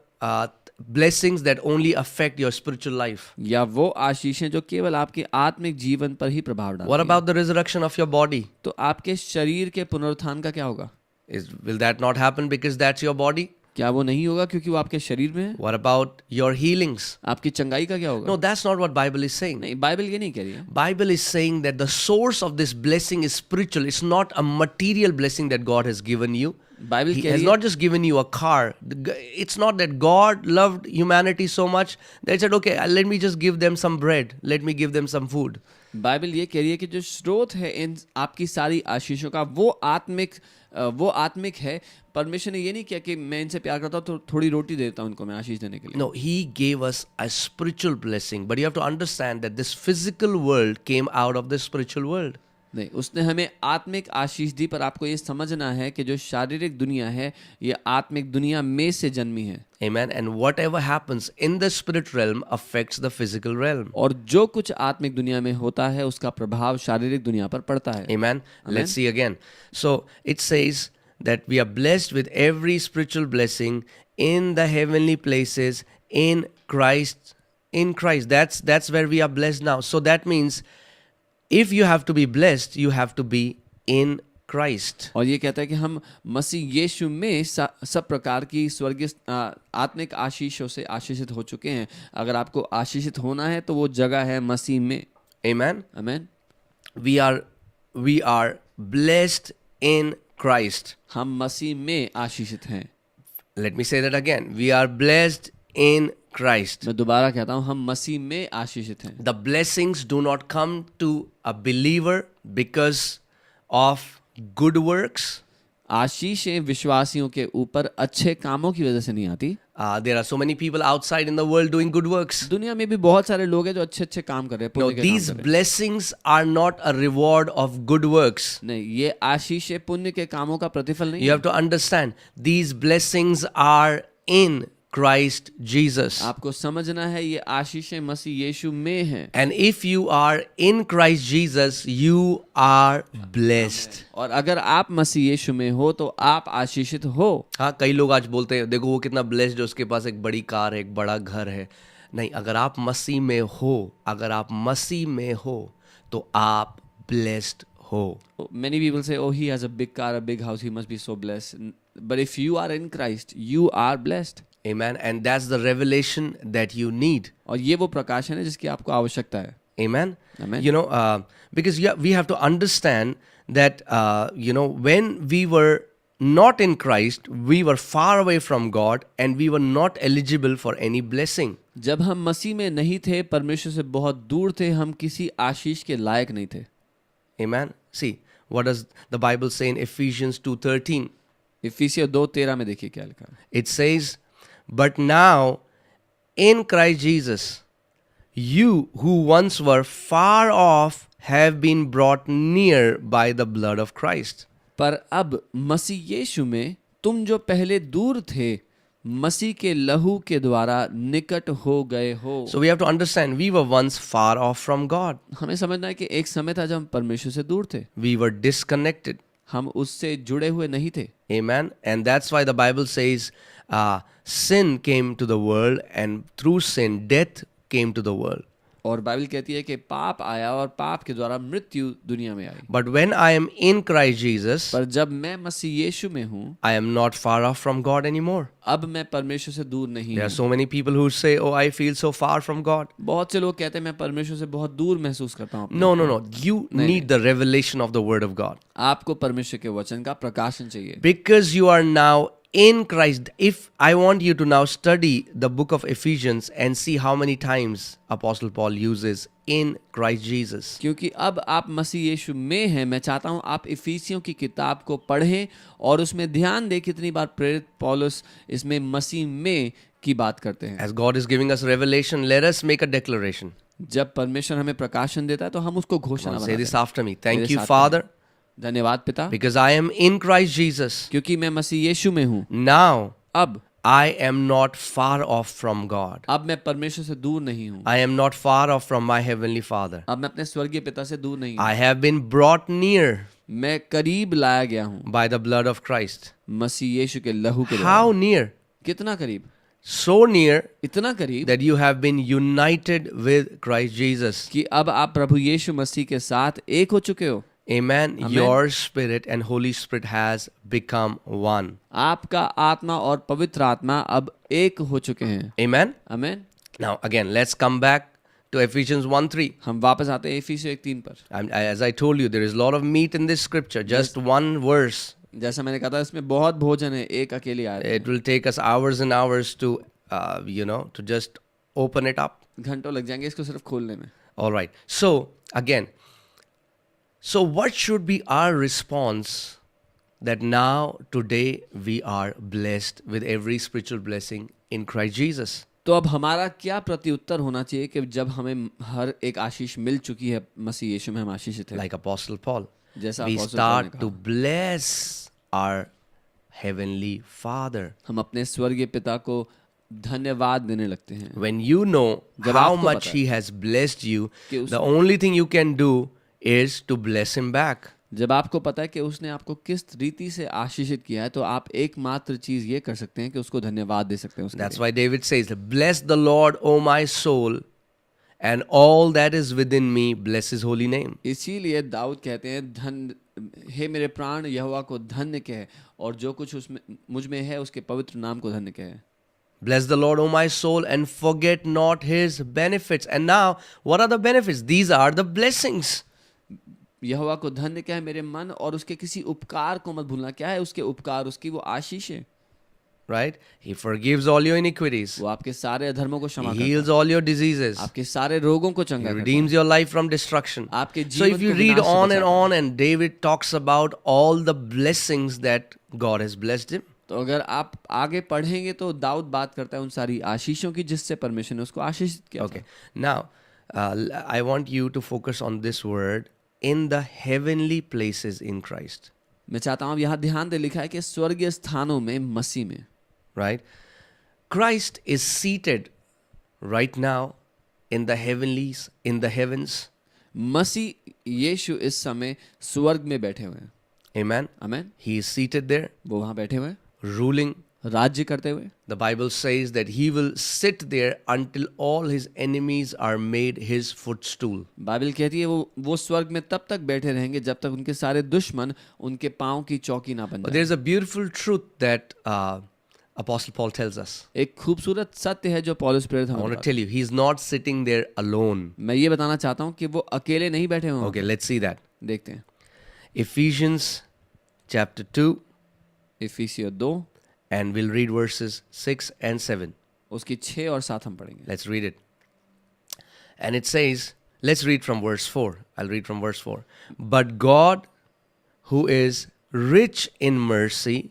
[SPEAKER 1] blessings that only affect your spiritual life.
[SPEAKER 2] या वो आशीषें जो केवल आपके आत्मिक जीवन पर ही प्रभाव डालती
[SPEAKER 1] What
[SPEAKER 2] हैं।
[SPEAKER 1] about the resurrection of your body?
[SPEAKER 2] तो आपके शरीर के पुनरुत्थान का क्या होगा?
[SPEAKER 1] Will that not happen because that's your body?
[SPEAKER 2] क्या वो नहीं होगा क्योंकि वो आपके शरीर में है?
[SPEAKER 1] What about your healings?
[SPEAKER 2] आपकी चंगाई का क्या होगा?
[SPEAKER 1] No, that's not what Bible is saying.
[SPEAKER 2] नहीं, बाइबल ये नहीं कह रही है।
[SPEAKER 1] Bible is saying that the source of this blessing is spiritual. It's not a material blessing that God has given you.
[SPEAKER 2] Bible
[SPEAKER 1] He
[SPEAKER 2] कह
[SPEAKER 1] has
[SPEAKER 2] रही है,
[SPEAKER 1] not just given you a car. It's not that God loved humanity so much that he said, okay, let me just give them some bread. Let me give them some food.
[SPEAKER 2] Bible ये कह रही है कि जो स्रोत है इन आपकी सारी आशीषों का वो आत्मिक है। परमेश्वर ने ये नहीं किया कि मैं इनसे प्यार करता हूँ तो थोड़ी रोटी देता हूँ उनको मैं आशीष देने के लिए।
[SPEAKER 1] No, he gave us a spiritual blessing. But you have to understand that this physical world came out of the spiritual world.
[SPEAKER 2] नहीं, उसने हमें आत्मिक आशीष दी, पर आपको ये समझना है कि जो शारीरिक दुनिया है ये आत्मिक दुनिया में से जन्मी है।
[SPEAKER 1] Amen. And whatever happens in the spirit realm affects the physical realm.
[SPEAKER 2] और जो कुछ आत्मिक दुनिया में होता है उसका प्रभाव शारीरिक दुनिया पर पड़ता है।
[SPEAKER 1] Amen. Let's see again. So it says that we are blessed with every spiritual blessing in the heavenly places in Christ. In Christ. That's where we are blessed now. So that means if you have to be blessed, you have to be in Christ.
[SPEAKER 2] और ये कहता है कि हम मसीह यीशु में सब प्रकार की स्वर्गीय आत्मिक आशीषों से आशीषित हो चुके हैं। अगर आपको आशीषित होना है तो वो जगह है मसीह में।
[SPEAKER 1] Amen.
[SPEAKER 2] आमीन।
[SPEAKER 1] We are blessed in Christ.
[SPEAKER 2] हम मसीह में आशीषित हैं।
[SPEAKER 1] Let me say that again. We are blessed in Christ.
[SPEAKER 2] मैं दोबारा कहता हूँ, हम मसीह में आशीषित हैं।
[SPEAKER 1] The blessings do not come to a believer because of good works.
[SPEAKER 2] आशीषें विश्वासियों के ऊपर अच्छे कामों की वजह से नहीं आती।
[SPEAKER 1] There are so many people outside in the world doing good works.
[SPEAKER 2] दुनिया में भी बहुत सारे लोग हैं जो अच्छे अच्छे काम कर रहे हैं,
[SPEAKER 1] No,
[SPEAKER 2] पुण्य के काम
[SPEAKER 1] these
[SPEAKER 2] कर रहे हैं।
[SPEAKER 1] blessings are not a reward of good works.
[SPEAKER 2] नहीं, ये आशीषें पुण्य के कामों का प्रतिफल नहीं
[SPEAKER 1] You
[SPEAKER 2] है।
[SPEAKER 1] have to understand, these blessings are in Christ Jesus.
[SPEAKER 2] आपको समझना है ये आशीषें मसीह यीशु में हैं।
[SPEAKER 1] And if you are in Christ Jesus, you are blessed.
[SPEAKER 2] और अगर आप मसीह यीशु में हो तो आप आशीषित हो।
[SPEAKER 1] हाँ, कई लोग आज बोलते हैं देखो वो कितना ब्लेस्ड है, उसके पास एक बड़ी कार है, एक बड़ा घर है। नहीं, अगर आप मसीह में हो, अगर आप मसीह में हो तो आप ब्लेस्ड हो।
[SPEAKER 2] Many people say, oh, he has a big car, a big house, he must be so blessed. But if you are in Christ, you are blessed.
[SPEAKER 1] Amen. And that's the revelation that you need.
[SPEAKER 2] और ये वो प्रकाशन है जिसकी आपको आवश्यकता है।
[SPEAKER 1] Amen.
[SPEAKER 2] Amen.
[SPEAKER 1] You know, because we have to understand that, when we were not in Christ, we were far away from God and we were not eligible for any blessing.
[SPEAKER 2] जब हम मसीह में नहीं थे, परमेश्वर से बहुत दूर थे, हम किसी आशीष के लायक नहीं थे।
[SPEAKER 1] Amen. See, what does the Bible say in Ephesians 2:13?
[SPEAKER 2] इफिसियों 2:13 में देखिए क्या लिखा है।
[SPEAKER 1] It says, but now in Christ Jesus, you who once were far off have been brought near by the blood of Christ.
[SPEAKER 2] पर अब मसीह यीशु में तुम जो पहले दूर थे, मसीह के लहू के द्वारा निकट हो गए हो।
[SPEAKER 1] So we have to understand, we were once far off from God.
[SPEAKER 2] हमें समझना है कि एक समय था जब हम परमेश्वर से दूर थे,
[SPEAKER 1] We were disconnected.
[SPEAKER 2] हम उससे जुड़े हुए नहीं थे।
[SPEAKER 1] Amen. And that's why the Bible says, sin came to the world, and through sin, death came to the world.
[SPEAKER 2] और बाइबल कहती है कि पाप आया और पाप के द्वारा मृत्यु दुनिया में आई।
[SPEAKER 1] But when I am in Christ Jesus,
[SPEAKER 2] पर जब मैं मसीह यीशु में हूँ,
[SPEAKER 1] I am not far off from God anymore.
[SPEAKER 2] अब मैं परमेश्वर से दूर नहीं
[SPEAKER 1] There are
[SPEAKER 2] हूँ।
[SPEAKER 1] so many people who say, oh, I feel so far from God.
[SPEAKER 2] बहुत से लोग कहते हैं मैं परमेश्वर से बहुत दूर महसूस करता हूँ।
[SPEAKER 1] No. You need the revelation of the Word of God.
[SPEAKER 2] आपको परमेश्वर के वचन का प्रकाशन चाहिए।
[SPEAKER 1] Because you are now in Christ. If I want you to now study the book of Ephesians and see how many times Apostle Paul uses in Christ Jesus.
[SPEAKER 2] क्योंकि अब आप मसीह यीशु में हैं, मैं चाहता हूं आप इफिसियों की किताब को पढ़ें और उसमें ध्यान दें कितनी बार प्रेरित पौलुस इसमें मसीह में की बात करते हैं।
[SPEAKER 1] As God is giving us revelation, let us make a declaration.
[SPEAKER 2] जब परमेश्वर हमें प्रकाशन देता है तो हम उसको घोषणा
[SPEAKER 1] Say
[SPEAKER 2] बनाते
[SPEAKER 1] this
[SPEAKER 2] हैं।
[SPEAKER 1] after me. Thank
[SPEAKER 2] मेरे
[SPEAKER 1] you,
[SPEAKER 2] साथ
[SPEAKER 1] Father,
[SPEAKER 2] धन्यवाद पिता,
[SPEAKER 1] because I am in Christ Jesus.
[SPEAKER 2] क्योंकि मैं मसीह यीशु में हूँ।
[SPEAKER 1] Now
[SPEAKER 2] अब
[SPEAKER 1] I am not far off from God.
[SPEAKER 2] अब मैं परमेश्वर से दूर नहीं हूँ।
[SPEAKER 1] I am not far off from my heavenly Father.
[SPEAKER 2] अब मैं अपने स्वर्गीय पिता से दूर नहीं हूँ।
[SPEAKER 1] I have been brought near
[SPEAKER 2] मैं करीब लाया गया हूँ
[SPEAKER 1] by the blood of Christ.
[SPEAKER 2] मसीह यीशु के लहू के द्वारा।
[SPEAKER 1] How near?
[SPEAKER 2] कितना करीब?
[SPEAKER 1] So near
[SPEAKER 2] इतना करीब
[SPEAKER 1] that you have been united with Christ Jesus.
[SPEAKER 2] कि अब आप प्रभु यीशु मसीह के साथ एक हो चुके हो।
[SPEAKER 1] Amen.
[SPEAKER 2] Amen.
[SPEAKER 1] Your spirit and Holy Spirit has become one.
[SPEAKER 2] आपका आत्मा और पवित्र आत्मा अब एक हो चुके हैं।
[SPEAKER 1] Amen.
[SPEAKER 2] आमीन।
[SPEAKER 1] Now again, let's come back to Ephesians 1:3.
[SPEAKER 2] हम वापस आते हैं इफिसियों 1:3 पर।
[SPEAKER 1] As I told you, there is a lot of meat in this scripture. Just one verse
[SPEAKER 2] जैसा मैंने कहा था, इसमें बहुत भोजन है एक अकेली आयत में।
[SPEAKER 1] It will take us hours and hours to, to just open it up.
[SPEAKER 2] घंटों लग जाएंगे इसको सिर्फ खोलने में।
[SPEAKER 1] All right. So, again, so what should be our response that now, today, we are blessed with every spiritual blessing in Christ Jesus?
[SPEAKER 2] तो अब हमारा क्या प्रत्युत्तर होना चाहिए कि जब हमें हर एक आशीष मिल चुकी है मसीह यीशु में हम आशीषित हैं,
[SPEAKER 1] Like Apostle Paul,
[SPEAKER 2] जैसा
[SPEAKER 1] we
[SPEAKER 2] अपोस्तल पौल ने
[SPEAKER 1] start to
[SPEAKER 2] कहा,
[SPEAKER 1] bless our Heavenly Father.
[SPEAKER 2] हम अपने स्वर्गीय पिता को धन्यवाद देने लगते हैं।
[SPEAKER 1] When you know
[SPEAKER 2] जब
[SPEAKER 1] how
[SPEAKER 2] आपको
[SPEAKER 1] much
[SPEAKER 2] पता
[SPEAKER 1] He has blessed you,
[SPEAKER 2] कि उस-
[SPEAKER 1] the only thing you can do is to bless Him back.
[SPEAKER 2] जब आपको पता है कि उसने आपको किस रीति से आशीषित किया है, तो आप एकमात्र चीज ये कर सकते हैं कि उसको धन्यवाद दे सकते हैं उसके
[SPEAKER 1] That's
[SPEAKER 2] लिए।
[SPEAKER 1] why David says, Bless the Lord, O my soul, and all that is within me, bless His holy name.
[SPEAKER 2] इसीलिए दाऊद कहते हैं, हे मेरे प्राण यहोवा को धन्य कह, और जो कुछ उसमें मुझ में है उसके पवित्र नाम को धन्य कह।
[SPEAKER 1] Bless the Lord, O my soul, and forget not His benefits. And now, what are the benefits? These are the blessings.
[SPEAKER 2] यहोवा को धन्य कह मेरे मन, और उसके किसी उपकार को मत भूलना। क्या है उसके उपकार? उसकी वो आशीष है।
[SPEAKER 1] Right? He forgives all your iniquities.
[SPEAKER 2] वो आपके सारे अधर्मों को क्षमा
[SPEAKER 1] He
[SPEAKER 2] करता
[SPEAKER 1] heals all your diseases.
[SPEAKER 2] है, आपके सारे रोगों को
[SPEAKER 1] He
[SPEAKER 2] चंगा करता है,
[SPEAKER 1] redeems your life from destruction.
[SPEAKER 2] आपके
[SPEAKER 1] So
[SPEAKER 2] जीवन
[SPEAKER 1] if you
[SPEAKER 2] को
[SPEAKER 1] read
[SPEAKER 2] विनाश से
[SPEAKER 1] on and
[SPEAKER 2] बचाता है।
[SPEAKER 1] on, and David talks about all the blessings that God has blessed him.
[SPEAKER 2] तो अगर आप आगे पढ़ेंगे तो दाऊद बात करता है उन सारी आशीषों की जिससे परमेश्वर ने उसको आशीषित किया
[SPEAKER 1] Okay.
[SPEAKER 2] था।
[SPEAKER 1] Now, I want you to focus on this word, in the heavenly places in Christ.
[SPEAKER 2] मैं चाहता हूँ यहाँ ध्यान दे, लिखा है कि स्वर्गीय स्थानों में मसीह में।
[SPEAKER 1] Right? Christ is seated right now in the heavenlies, in the heavens.
[SPEAKER 2] मसीह यीशु इस समय स्वर्ग में बैठे हुए हैं।
[SPEAKER 1] Amen.
[SPEAKER 2] आमीन।
[SPEAKER 1] He is seated there,
[SPEAKER 2] वो वहाँ बैठे हुए हैं,
[SPEAKER 1] ruling.
[SPEAKER 2] राज्य करते हुए।
[SPEAKER 1] The Bible says that he will sit there until all his enemies are made his footstool.
[SPEAKER 2] Bible कहती है वो स्वर्ग में तब तक बैठे रहेंगे जब तक उनके सारे दुश्मन उनके पांव की चौकी ना बन
[SPEAKER 1] But
[SPEAKER 2] जाए।
[SPEAKER 1] there's a beautiful truth that Apostle Paul tells us.
[SPEAKER 2] एक खूबसूरत सत्य है जो पौलुस प्रेरित
[SPEAKER 1] I
[SPEAKER 2] हमें
[SPEAKER 1] want to
[SPEAKER 2] बताता
[SPEAKER 1] tell you, he's not sitting there alone.
[SPEAKER 2] है। मैं ये बताना चाहता हूँ कि वो अकेले नहीं बैठे हुए हैं।
[SPEAKER 1] Okay, let's see that.
[SPEAKER 2] देखते हैं
[SPEAKER 1] Ephesians chapter 2,
[SPEAKER 2] इफिसियों 2
[SPEAKER 1] and we'll read verses 6 and 7.
[SPEAKER 2] उसकी 6 और 7 हम पढ़ेंगे।
[SPEAKER 1] Let's read it. And it says, let's read from verse 4. I'll read from verse 4. But God, who is rich in mercy,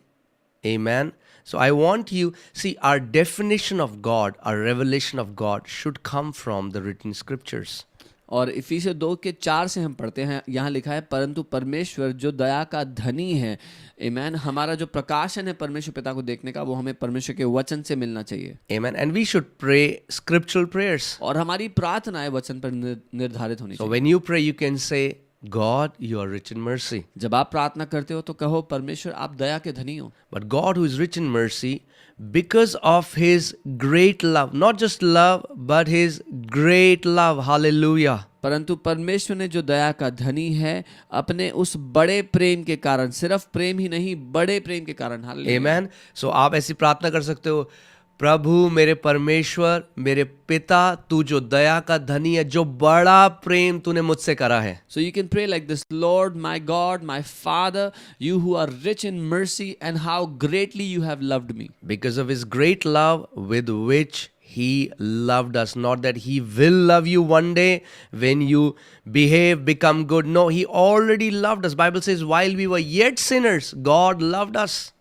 [SPEAKER 1] amen. So I want you, see, our definition of God, our revelation of God should come from the written scriptures.
[SPEAKER 2] और इफिसियों 2 के 4 से हम पढ़ते हैं, यहाँ लिखा है, परंतु परमेश्वर जो दया का धनी है, आमीन, हमारा जो प्रकाशन है परमेश्वर पिता को देखने का, वो हमें परमेश्वर के वचन से मिलना चाहिए।
[SPEAKER 1] Amen. And we should pray scriptural prayers.
[SPEAKER 2] और हमारी प्रार्थनाएं वचन पर निर्धारित होनी
[SPEAKER 1] So
[SPEAKER 2] चाहिए।
[SPEAKER 1] when you pray, you can say, God, you are rich in mercy.
[SPEAKER 2] जब आप प्रार्थना करते हो तो कहो, परमेश्वर आप दया के धनी हो।
[SPEAKER 1] But God, who is rich in mercy, because of his great love, not just love, but his great love, hallelujah.
[SPEAKER 2] परंतु परमेश्वर ने जो दया का धनी है, अपने उस बड़े प्रेम के कारण, सिर्फ प्रेम ही नहीं, बड़े प्रेम के कारण, हालेलुया।
[SPEAKER 1] Amen. So आप ऐसी प्रार्थना कर सकते हो, प्रभु मेरे परमेश्वर, मेरे पिता, तू जो दया का धनी है, जो बड़ा प्रेम तूने मुझसे करा है।
[SPEAKER 2] So you can pray like this, Lord, my God, my Father, you who are rich in mercy, and how greatly you have loved me.
[SPEAKER 1] Because of his great love with which he loved us. Not that he will love you one day when you behave, become good. No, he already loved us. Bible says, while we were yet sinners, God loved us.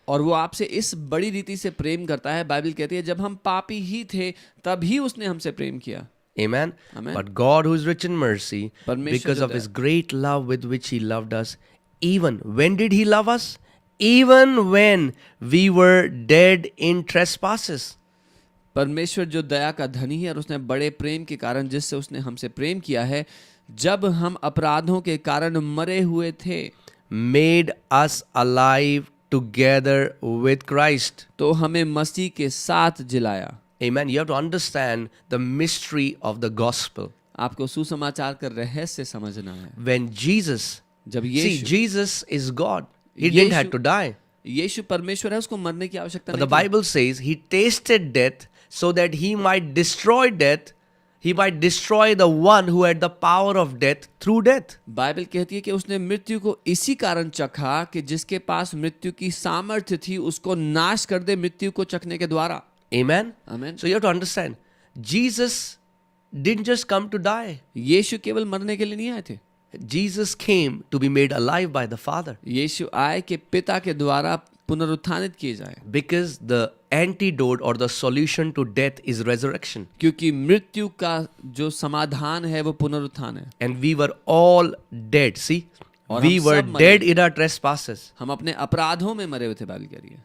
[SPEAKER 2] और वो आपसे इस बड़ी रीति से प्रेम करता है। Bible कहती है जब हम पापी ही थे तभी उसने हमसे प्रेम किया।
[SPEAKER 1] Amen.
[SPEAKER 2] Amen.
[SPEAKER 1] But God, who is rich in mercy,
[SPEAKER 2] परमेश्वर
[SPEAKER 1] because
[SPEAKER 2] जो
[SPEAKER 1] of
[SPEAKER 2] Daya-
[SPEAKER 1] his great love with which he loved us, even when did he love us? Even when we were dead in trespasses.
[SPEAKER 2] परमेश्वर जो दया का धनी है और उसने बड़े प्रेम के कारण जिससे उसने हमसे प्रेम किया है, जब हम अपराधों के कारण मरे हुए थे,
[SPEAKER 1] Made us alive together with Christ.
[SPEAKER 2] तो हमें मसीह के साथ जिलाया।
[SPEAKER 1] Amen. You have to understand the mystery of the gospel.
[SPEAKER 2] आपको सुसमाचार का रहस्य समझना है।
[SPEAKER 1] When Jesus,
[SPEAKER 2] जब
[SPEAKER 1] see,
[SPEAKER 2] Yeshu
[SPEAKER 1] Jesus is God. He didn't have to die.
[SPEAKER 2] यीशु परमेश्वर है, उसको मरने की आवश्यकता
[SPEAKER 1] But the
[SPEAKER 2] नहीं थी।
[SPEAKER 1] Bible says he tasted death so that he might destroy death. he might destroy the one who had the power of death through death.
[SPEAKER 2] Bible कहती है कि उसने मृत्यु को इसी कारण चखा कि जिसके पास मृत्यु की सामर्थ्य थी उसको नाश कर दे मृत्यु को चखने के द्वारा।
[SPEAKER 1] Amen?
[SPEAKER 2] आमीन।
[SPEAKER 1] So you have to understand, Jesus didn't just come to die.
[SPEAKER 2] यीशु केवल मरने के लिए नहीं आए थे।
[SPEAKER 1] Jesus came to be made alive by the Father.
[SPEAKER 2] यीशु आए कि पिता के द्वारा पुनरुत्थानित किए जाए,
[SPEAKER 1] Because the antidote or the solution to death is resurrection.
[SPEAKER 2] क्योंकि मृत्यु का जो समाधान है वो पुनरुत्थान है।
[SPEAKER 1] And we were all dead. See?
[SPEAKER 2] और
[SPEAKER 1] We
[SPEAKER 2] हम
[SPEAKER 1] were
[SPEAKER 2] सब मरे।
[SPEAKER 1] dead in our trespasses.
[SPEAKER 2] हम अपने अपराधों में मरे हुए थे, बाइबल कह रही है।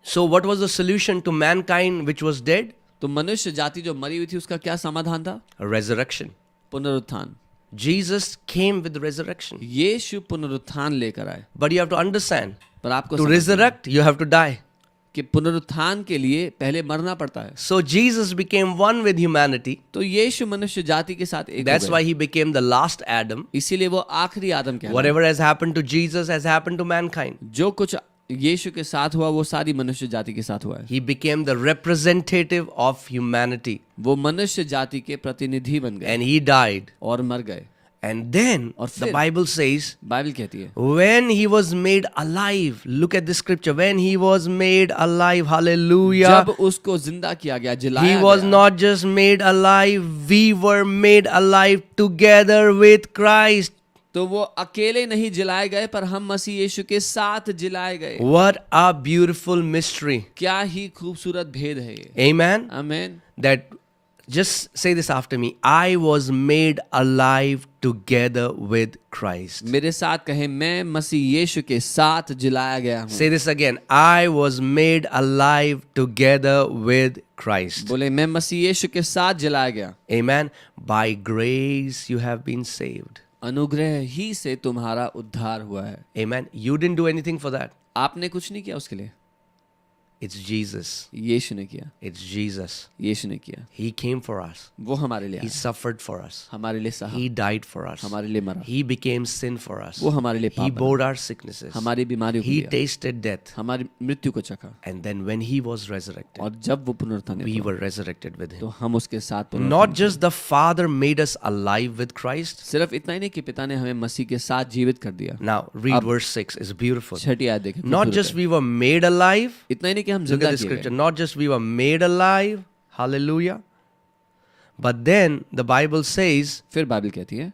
[SPEAKER 1] So what was the solution to mankind which was dead?
[SPEAKER 2] तो मनुष्य जाति जो मरी हुई थी उसका क्या समाधान था?
[SPEAKER 1] A resurrection.
[SPEAKER 2] पुनरुत्थान।
[SPEAKER 1] Jesus came with resurrection.
[SPEAKER 2] यीशु पुनरुत्थान लेकर आए।
[SPEAKER 1] But you have to understand,
[SPEAKER 2] पर आपको
[SPEAKER 1] to
[SPEAKER 2] समझना है
[SPEAKER 1] resurrect, you have to die.
[SPEAKER 2] कि पुनरुत्थान के लिए पहले मरना पड़ता है।
[SPEAKER 1] So Jesus became one with humanity.
[SPEAKER 2] तो यीशु मनुष्य जाति के साथ एक
[SPEAKER 1] That's
[SPEAKER 2] हो
[SPEAKER 1] why
[SPEAKER 2] गए।
[SPEAKER 1] he became the last Adam.
[SPEAKER 2] इसीलिए वो आखिरी आदम कहलाए।
[SPEAKER 1] Whatever has happened to Jesus has happened to mankind.
[SPEAKER 2] जो कुछ यीशु के साथ हुआ वो सारी मनुष्य जाति के साथ हुआ है।
[SPEAKER 1] He became the representative of humanity.
[SPEAKER 2] वो मनुष्य जाति के प्रतिनिधि बन गए
[SPEAKER 1] And he died.
[SPEAKER 2] और मर गए।
[SPEAKER 1] And then
[SPEAKER 2] और
[SPEAKER 1] the
[SPEAKER 2] फिर-
[SPEAKER 1] Bible says,
[SPEAKER 2] बाइबल कहती है
[SPEAKER 1] when he was made alive, look at the scripture, when he was made alive, hallelujah.
[SPEAKER 2] जब उसको जिंदा किया गया,
[SPEAKER 1] He
[SPEAKER 2] जिलाया
[SPEAKER 1] was
[SPEAKER 2] गया,
[SPEAKER 1] not just made alive, we were made alive together with Christ.
[SPEAKER 2] तो वो अकेले नहीं जिलाए गए पर हम मसीह यीशु के साथ जिलाए गए।
[SPEAKER 1] What a beautiful mystery.
[SPEAKER 2] क्या ही खूबसूरत भेद है ये।
[SPEAKER 1] Amen.
[SPEAKER 2] आमीन।
[SPEAKER 1] That just say this after me. I was made alive together with Christ.
[SPEAKER 2] मेरे साथ कहें, मैं मसीह यीशु के साथ जिलाया गया हूँ।
[SPEAKER 1] Say this again. I was made alive together with Christ.
[SPEAKER 2] बोले, मैं मसीह यीशु के साथ जिलाया गया।
[SPEAKER 1] Amen. By grace you have been saved.
[SPEAKER 2] अनुग्रह ही से तुम्हारा उद्धार हुआ है।
[SPEAKER 1] Amen. You didn't do anything for that.
[SPEAKER 2] आपने कुछ नहीं किया उसके लिए,
[SPEAKER 1] It's Jesus.
[SPEAKER 2] यीशु ने किया।
[SPEAKER 1] It's Jesus.
[SPEAKER 2] यीशु ने किया।
[SPEAKER 1] He came for us.
[SPEAKER 2] वो हमारे लिए
[SPEAKER 1] He
[SPEAKER 2] आया,
[SPEAKER 1] suffered for us.
[SPEAKER 2] हमारे लिए सहा,
[SPEAKER 1] He died for us.
[SPEAKER 2] हमारे लिए मरा,
[SPEAKER 1] He became sin for us.
[SPEAKER 2] वो हमारे लिए
[SPEAKER 1] He
[SPEAKER 2] पाप बना,
[SPEAKER 1] bore our sicknesses.
[SPEAKER 2] हमारी बीमारियों को
[SPEAKER 1] He
[SPEAKER 2] लिया,
[SPEAKER 1] tasted death.
[SPEAKER 2] हमारी मृत्यु को चखा।
[SPEAKER 1] And then when he was resurrected,
[SPEAKER 2] और जब वो पुनरुत्थान
[SPEAKER 1] we
[SPEAKER 2] हुआ,
[SPEAKER 1] were resurrected with
[SPEAKER 2] तो
[SPEAKER 1] him.
[SPEAKER 2] हम उसके साथ
[SPEAKER 1] Not
[SPEAKER 2] पुनरुत्थान
[SPEAKER 1] just the Father made us alive with Christ.
[SPEAKER 2] सिर्फ इतना ही नहीं कि पिता ने हमें मसीह के साथ जीवित कर दिया।
[SPEAKER 1] Now read verse 6. It's beautiful.
[SPEAKER 2] छठी आयत देखें,
[SPEAKER 1] Not
[SPEAKER 2] खूबसूरत
[SPEAKER 1] just
[SPEAKER 2] है।
[SPEAKER 1] we were made alive.
[SPEAKER 2] इतना ही नहीं कि हम
[SPEAKER 1] Look
[SPEAKER 2] जिंदा
[SPEAKER 1] at the
[SPEAKER 2] किए
[SPEAKER 1] scripture.
[SPEAKER 2] गए,
[SPEAKER 1] Not just we were made alive. Hallelujah. But then the Bible says
[SPEAKER 2] फिर बाइबल कहती है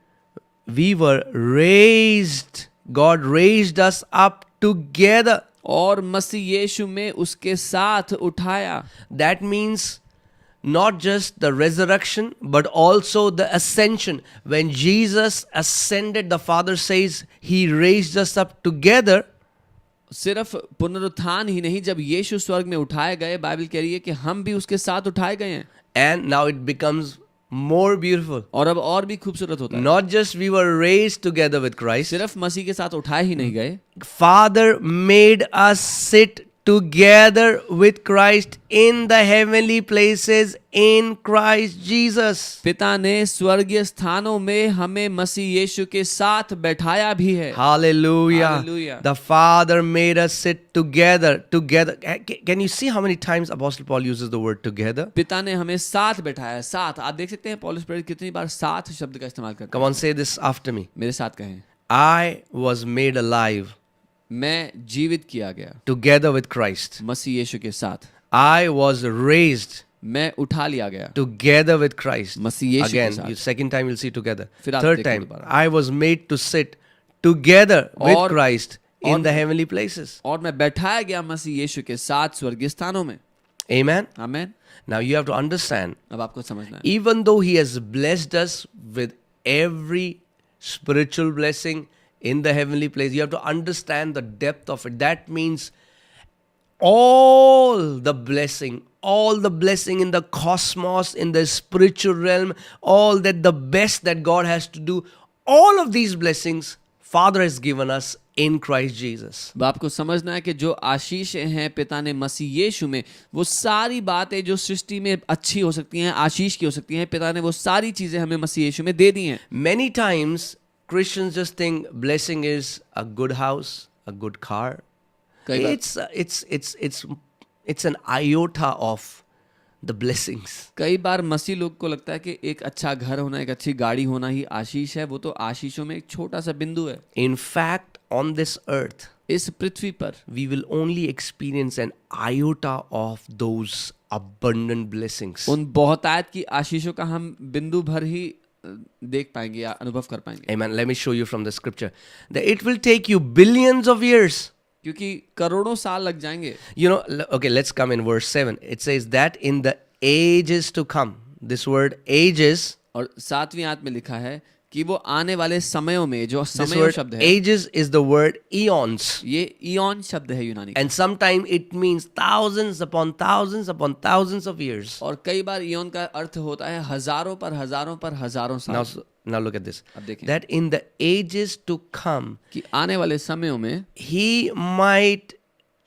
[SPEAKER 1] we were raised. God raised us up together.
[SPEAKER 2] और मसीह यीशु में उसके साथ उठाया।
[SPEAKER 1] That means not just the resurrection, but also the ascension. When Jesus ascended, the Father says he raised us up together.
[SPEAKER 2] सिर्फ पुनरुत्थान ही नहीं, जब यीशु स्वर्ग में उठाए गए, बाइबल कह रही है कि हम भी उसके साथ उठाए गए हैं।
[SPEAKER 1] And now it becomes more beautiful.
[SPEAKER 2] और अब और भी खूबसूरत होता है।
[SPEAKER 1] Not just we were raised together with Christ,
[SPEAKER 2] सिर्फ मसीह के साथ उठाए ही नहीं गए,
[SPEAKER 1] Father made us sit together with Christ in the heavenly places in Christ Jesus.
[SPEAKER 2] पिता ने स्वर्गीय स्थानों में हमें मसीह यीशु के साथ बैठाया भी है।
[SPEAKER 1] Hallelujah.
[SPEAKER 2] Hallelujah.
[SPEAKER 1] The Father made us sit together. Can you see how many times Apostle Paul uses the word together?
[SPEAKER 2] पिता ने हमें साथ बैठाया। साथ, आप देख सकते हैं पौलुस प्रेरित कितनी बार साथ शब्द का इस्तेमाल करता
[SPEAKER 1] Come on, say this after me.
[SPEAKER 2] है। मेरे साथ कहें,
[SPEAKER 1] I was made alive
[SPEAKER 2] मैं जीवित किया गया
[SPEAKER 1] together with Christ.
[SPEAKER 2] मसीह यीशु के साथ,
[SPEAKER 1] I was raised
[SPEAKER 2] मैं उठा लिया गया
[SPEAKER 1] together with Christ.
[SPEAKER 2] मसीह यीशु के
[SPEAKER 1] Again,
[SPEAKER 2] साथ।
[SPEAKER 1] second time you'll see together.
[SPEAKER 2] फिर आप
[SPEAKER 1] Third
[SPEAKER 2] देखिए
[SPEAKER 1] time,
[SPEAKER 2] दोबारा।
[SPEAKER 1] I was made to sit together with
[SPEAKER 2] और-
[SPEAKER 1] Christ in
[SPEAKER 2] और-
[SPEAKER 1] the heavenly places.
[SPEAKER 2] और मैं बैठाया गया मसीह यीशु के साथ स्वर्गीय स्थानों में।
[SPEAKER 1] Amen.
[SPEAKER 2] आमीन।
[SPEAKER 1] Now you have to understand,
[SPEAKER 2] अब आपको समझना है,
[SPEAKER 1] even though He has blessed us with every spiritual blessing in the heavenly place, you have to understand the depth of it. That means all the blessing in the cosmos, in the spiritual realm, all that the best that God has to do, all of these blessings Father has given us in Christ Jesus.
[SPEAKER 2] अब आपको समझना है कि जो आशीषें हैं पिता ने मसीह यीशु में, वो सारी बातें जो सृष्टि में अच्छी हो सकती हैं, आशीष की हो सकती हैं, पिता ने वो सारी चीजें हमें मसीह यीशु में दे दी हैं।
[SPEAKER 1] Many times Christians just think blessing is a good house, a good car.
[SPEAKER 2] कई बार
[SPEAKER 1] It's an iota of the blessings.
[SPEAKER 2] कई बार मसीह लोग को लगता है कि एक अच्छा घर होना, एक अच्छी गाड़ी होना ही आशीष है। वो तो आशीषों में एक छोटा सा बिंदु है।
[SPEAKER 1] In fact, on this earth,
[SPEAKER 2] इस पृथ्वी पर
[SPEAKER 1] we will only experience an iota of those abundant blessings.
[SPEAKER 2] उन बहुतायत की आशीषों का हम बिंदु भर ही देख पाएंगे या अनुभव कर पाएंगे।
[SPEAKER 1] Amen. Let me show you from the scripture that it will take you billions of years.
[SPEAKER 2] क्योंकि करोड़ों साल लग जाएंगे।
[SPEAKER 1] You know, okay, let's come in verse 7. It says that in the ages to come. This word ages,
[SPEAKER 2] और 7वीं आयत में लिखा है कि वो आने वाले समयों में, जो
[SPEAKER 1] this
[SPEAKER 2] समय
[SPEAKER 1] word
[SPEAKER 2] शब्द है,
[SPEAKER 1] ages is the word eons.
[SPEAKER 2] ये ईओन शब्द है यूनानी का।
[SPEAKER 1] And sometimes it means thousands upon thousands upon thousands of years.
[SPEAKER 2] और कई बार ईओन का अर्थ होता है हजारों पर हजारों पर हजारों
[SPEAKER 1] Now,
[SPEAKER 2] साल।
[SPEAKER 1] now look at this.
[SPEAKER 2] अब देखें
[SPEAKER 1] That in the ages to come,
[SPEAKER 2] कि आने वाले समयों में
[SPEAKER 1] he might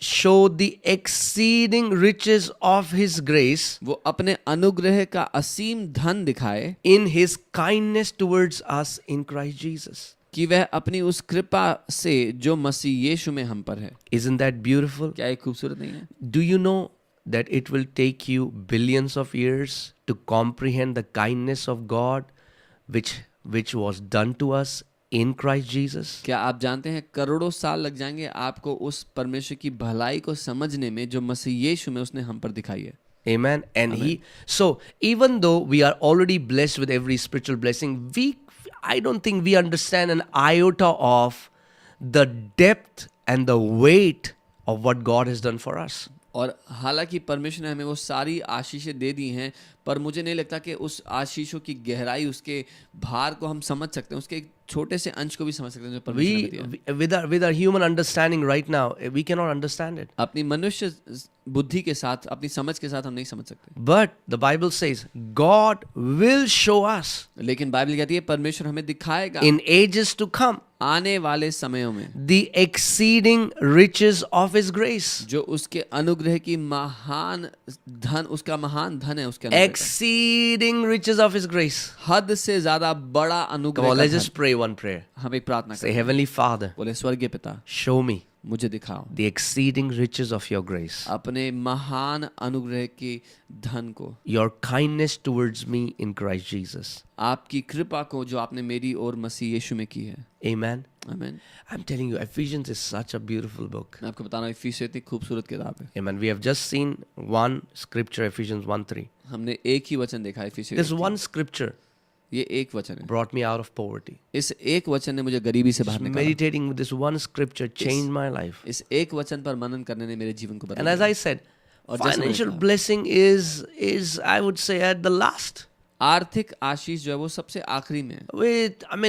[SPEAKER 1] show the exceeding riches of his grace
[SPEAKER 2] वो अपने अनुग्रह का असीम धन दिखाए
[SPEAKER 1] in his kindness towards us in Christ Jesus.
[SPEAKER 2] कि वह अपनी उस कृपा से जो मसीह यीशु में हम पर है।
[SPEAKER 1] Isn't that beautiful?
[SPEAKER 2] क्या ये खूबसूरत नहीं है?
[SPEAKER 1] Do you know that it will take you billions of years to comprehend the kindness of God which was done to us in Christ Jesus?
[SPEAKER 2] क्या आप जानते हैं करोड़ों साल लग जाएंगे आपको उस परमेश्वर की भलाई को समझने में जो मसीह यीशु में उसने हम पर दिखाई है।
[SPEAKER 1] Amen. And so even though we are already blessed with every spiritual blessing, I don't think we understand an iota of the depth and the weight of what God has done for us.
[SPEAKER 2] और हालांकि परमेश्वर ने हमें वो सारी आशीषें दे दी हैं, पर मुझे नहीं लगता कि उस आशीषों की गहराई, उसके भार को हम समझ सकते हैं, उसके एक छोटे से अंश को भी समझ सकते हैं जो परमेश्वर ने दिया।
[SPEAKER 1] With our human understanding right now, we cannot understand it.
[SPEAKER 2] अपनी मनुष्य बुद्धि के साथ, अपनी समझ के साथ हम नहीं समझ सकते।
[SPEAKER 1] But the Bible says God will show us
[SPEAKER 2] लेकिन बाइबल कहती है परमेश्वर हमें दिखाएगा
[SPEAKER 1] in ages to come
[SPEAKER 2] आने वाले समयों में
[SPEAKER 1] the exceeding riches of his grace.
[SPEAKER 2] जो उसके अनुग्रह की महान धन, उसका महान धन है, उसके अनुग्रह का।
[SPEAKER 1] Exceeding riches of his grace.
[SPEAKER 2] हद से ज्यादा बड़ा
[SPEAKER 1] Come
[SPEAKER 2] अनुग्रह
[SPEAKER 1] on,
[SPEAKER 2] का
[SPEAKER 1] let's
[SPEAKER 2] धन।
[SPEAKER 1] just pray one prayer.
[SPEAKER 2] हम एक प्रार्थना
[SPEAKER 1] Say,
[SPEAKER 2] करें,
[SPEAKER 1] Heavenly Father,
[SPEAKER 2] बोले स्वर्गीय पिता
[SPEAKER 1] show me
[SPEAKER 2] मुझे दिखाओ
[SPEAKER 1] the exceeding riches of your grace,
[SPEAKER 2] अपने महान अनुग्रह के धन को,
[SPEAKER 1] your kindness towards me in Christ Jesus.
[SPEAKER 2] आपकी कृपा को जो आपने मेरी और मसीह यीशु में की है।
[SPEAKER 1] Amen.
[SPEAKER 2] आमीन।
[SPEAKER 1] I'm telling you, Ephesians is such a beautiful book.
[SPEAKER 2] मैं आपको बता रहा हूँ इफिसियों इतनी खूबसूरत किताब है।
[SPEAKER 1] Amen. We have just seen one scripture, Ephesians 1:3.
[SPEAKER 2] हमने एक ही वचन देखा इफिसियों।
[SPEAKER 1] This one scripture
[SPEAKER 2] ये एक वचन है।
[SPEAKER 1] brought me out of poverty.
[SPEAKER 2] इस एक वचन ने मुझे गरीबी से बाहर
[SPEAKER 1] Just
[SPEAKER 2] निकाला।
[SPEAKER 1] meditating with this one scripture changed my life.
[SPEAKER 2] इस एक वचन पर मनन करने ने मेरे जीवन को
[SPEAKER 1] And
[SPEAKER 2] बदला
[SPEAKER 1] as I said,
[SPEAKER 2] और जैसे मैंने
[SPEAKER 1] financial
[SPEAKER 2] कहा,
[SPEAKER 1] blessing is I would say at the last.
[SPEAKER 2] आर्थिक आशीष जो है वो सबसे आखिरी में है।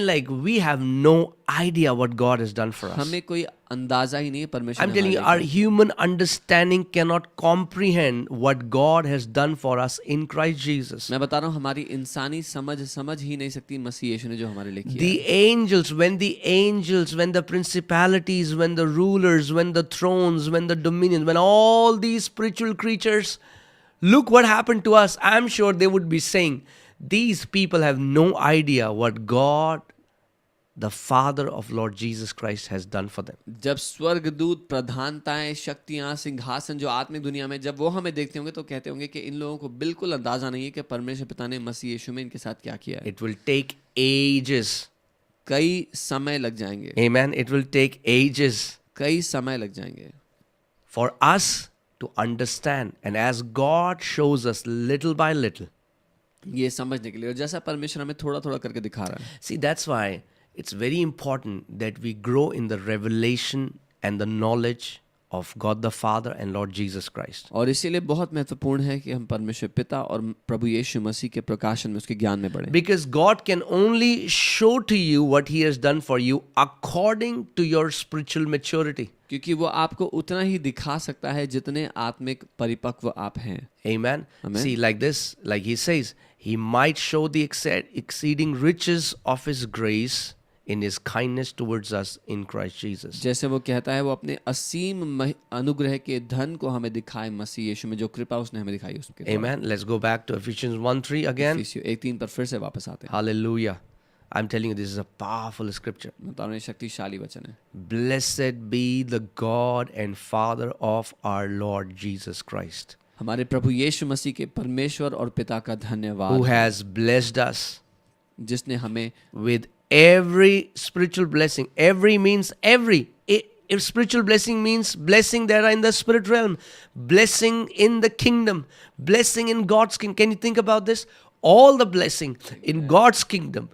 [SPEAKER 1] Like we have no idea what God has done for us.
[SPEAKER 2] हमें कोई अंदाजा ही नहीं है परमेश्वर
[SPEAKER 1] I'm
[SPEAKER 2] ने
[SPEAKER 1] telling you,
[SPEAKER 2] हमारे
[SPEAKER 1] our human understanding cannot comprehend what God has done for us in Christ Jesus.
[SPEAKER 2] मैं बता रहा हूँ हमारी इंसानी समझ ही नहीं सकती मसीह यीशु ने जो हमारे लिए किया है।
[SPEAKER 1] The angels, when the principalities, when the rulers, when the thrones, when the dominions, when all these spiritual creatures, look what happened to us, I'm sure they would be saying, these people have no idea what God, the Father of Lord Jesus Christ, has done for them.
[SPEAKER 2] जब स्वर्गदूत, प्रधानताएं, शक्तियां, सिंहासन जो आत्मिक दुनिया में जब वो हमें देखते होंगे तो कहते होंगे कि इन लोगों को बिल्कुल अंदाजा नहीं है कि परमेश्वर पिता ने मसीह यीशु में इनके साथ क्या किया है।
[SPEAKER 1] It will take ages.
[SPEAKER 2] कई समय लग जाएंगे।
[SPEAKER 1] Amen. It will take ages
[SPEAKER 2] कई समय लग जाएंगे
[SPEAKER 1] for us to understand. And as God shows us little by little,
[SPEAKER 2] ये समझने के लिए, और जैसा परमेश्वर हमें थोड़ा थोड़ा करके दिखा रहा है।
[SPEAKER 1] see, that's why it's very important that we grow in the revelation and the knowledge of God the Father and Lord Jesus Christ.
[SPEAKER 2] और इसीलिए बहुत महत्वपूर्ण है कि हम परमेश्वर पिता और प्रभु यीशु मसीह के प्रकाशन में, उसके ज्ञान में बढ़ें।
[SPEAKER 1] Because God can only show to you what He has done for you according to your spiritual maturity.
[SPEAKER 2] क्योंकि वो आपको उतना ही दिखा सकता है जितने आत्मिक परिपक्व आप हैं।
[SPEAKER 1] Amen.
[SPEAKER 2] Amen.
[SPEAKER 1] See, like this, like He says, He might show the exceeding riches of His grace in His kindness towards us in Christ Jesus.
[SPEAKER 2] जैसे वो कहता है वो अपने असीम अनुग्रह के धन को हमें दिखाए मसीह यीशु में, जो कृपा उसने हमें दिखाई उसके द्वारा।
[SPEAKER 1] Amen. Let's go back to Ephesians 1:3 again.
[SPEAKER 2] इफिसियों 1:3 पर फिर से वापस आते हैं।
[SPEAKER 1] Hallelujah. I'm telling you, this is a powerful scripture.
[SPEAKER 2] मैं बता रहा हूँ ये शक्तिशाली वचन है।
[SPEAKER 1] Blessed be the God and Father of our Lord Jesus Christ.
[SPEAKER 2] हमारे प्रभु यीशु मसीह के परमेश्वर और पिता का
[SPEAKER 1] who
[SPEAKER 2] धन्यवाद
[SPEAKER 1] has blessed us
[SPEAKER 2] जिसने हमें
[SPEAKER 1] with every spiritual blessing. Every means every. If spiritual blessing means blessing that are in the spirit realm, blessing in the kingdom, blessing in God's kingdom. Can you think about this? All the blessing in God's kingdom,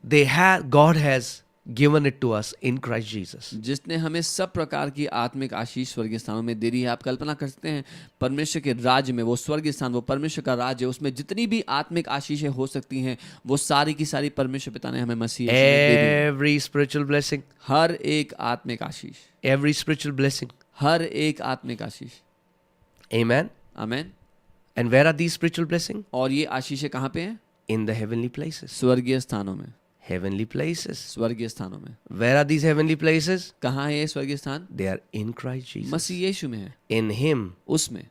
[SPEAKER 1] God has given it to us in Christ Jesus.
[SPEAKER 2] जिसने हमें सब प्रकार की आत्मिक आशीष स्वर्गीय स्थानों में दे रही है। आप कल्पना कर सकते हैं परमेश्वर के राज्य में, वो स्वर्गीय स्थान, वो परमेश्वर का राज्य है, उसमें जितनी भी आत्मिक आशीषें हो सकती हैं वो सारी की सारी परमेश्वर पिता ने हमें मसीह यीशु में दे दी है।
[SPEAKER 1] Every spiritual blessing,
[SPEAKER 2] हर एक आत्मिक आशीष,
[SPEAKER 1] every spiritual blessing.
[SPEAKER 2] हर एक आत्मिक आशीष।
[SPEAKER 1] Amen.
[SPEAKER 2] Amen.
[SPEAKER 1] And where are these spiritual blessings?
[SPEAKER 2] और ये आशीषें कहाँ पे हैं?
[SPEAKER 1] In the heavenly places.
[SPEAKER 2] स्वर्गीय स्थानों में।
[SPEAKER 1] Heavenly places.
[SPEAKER 2] स्वर्गीय स्थानों में।
[SPEAKER 1] Where are these heavenly places?
[SPEAKER 2] कहाँ है ये स्वर्गीय स्थान?
[SPEAKER 1] They are in Christ Jesus.
[SPEAKER 2] मसीह यीशु में है।
[SPEAKER 1] In Him
[SPEAKER 2] उसमें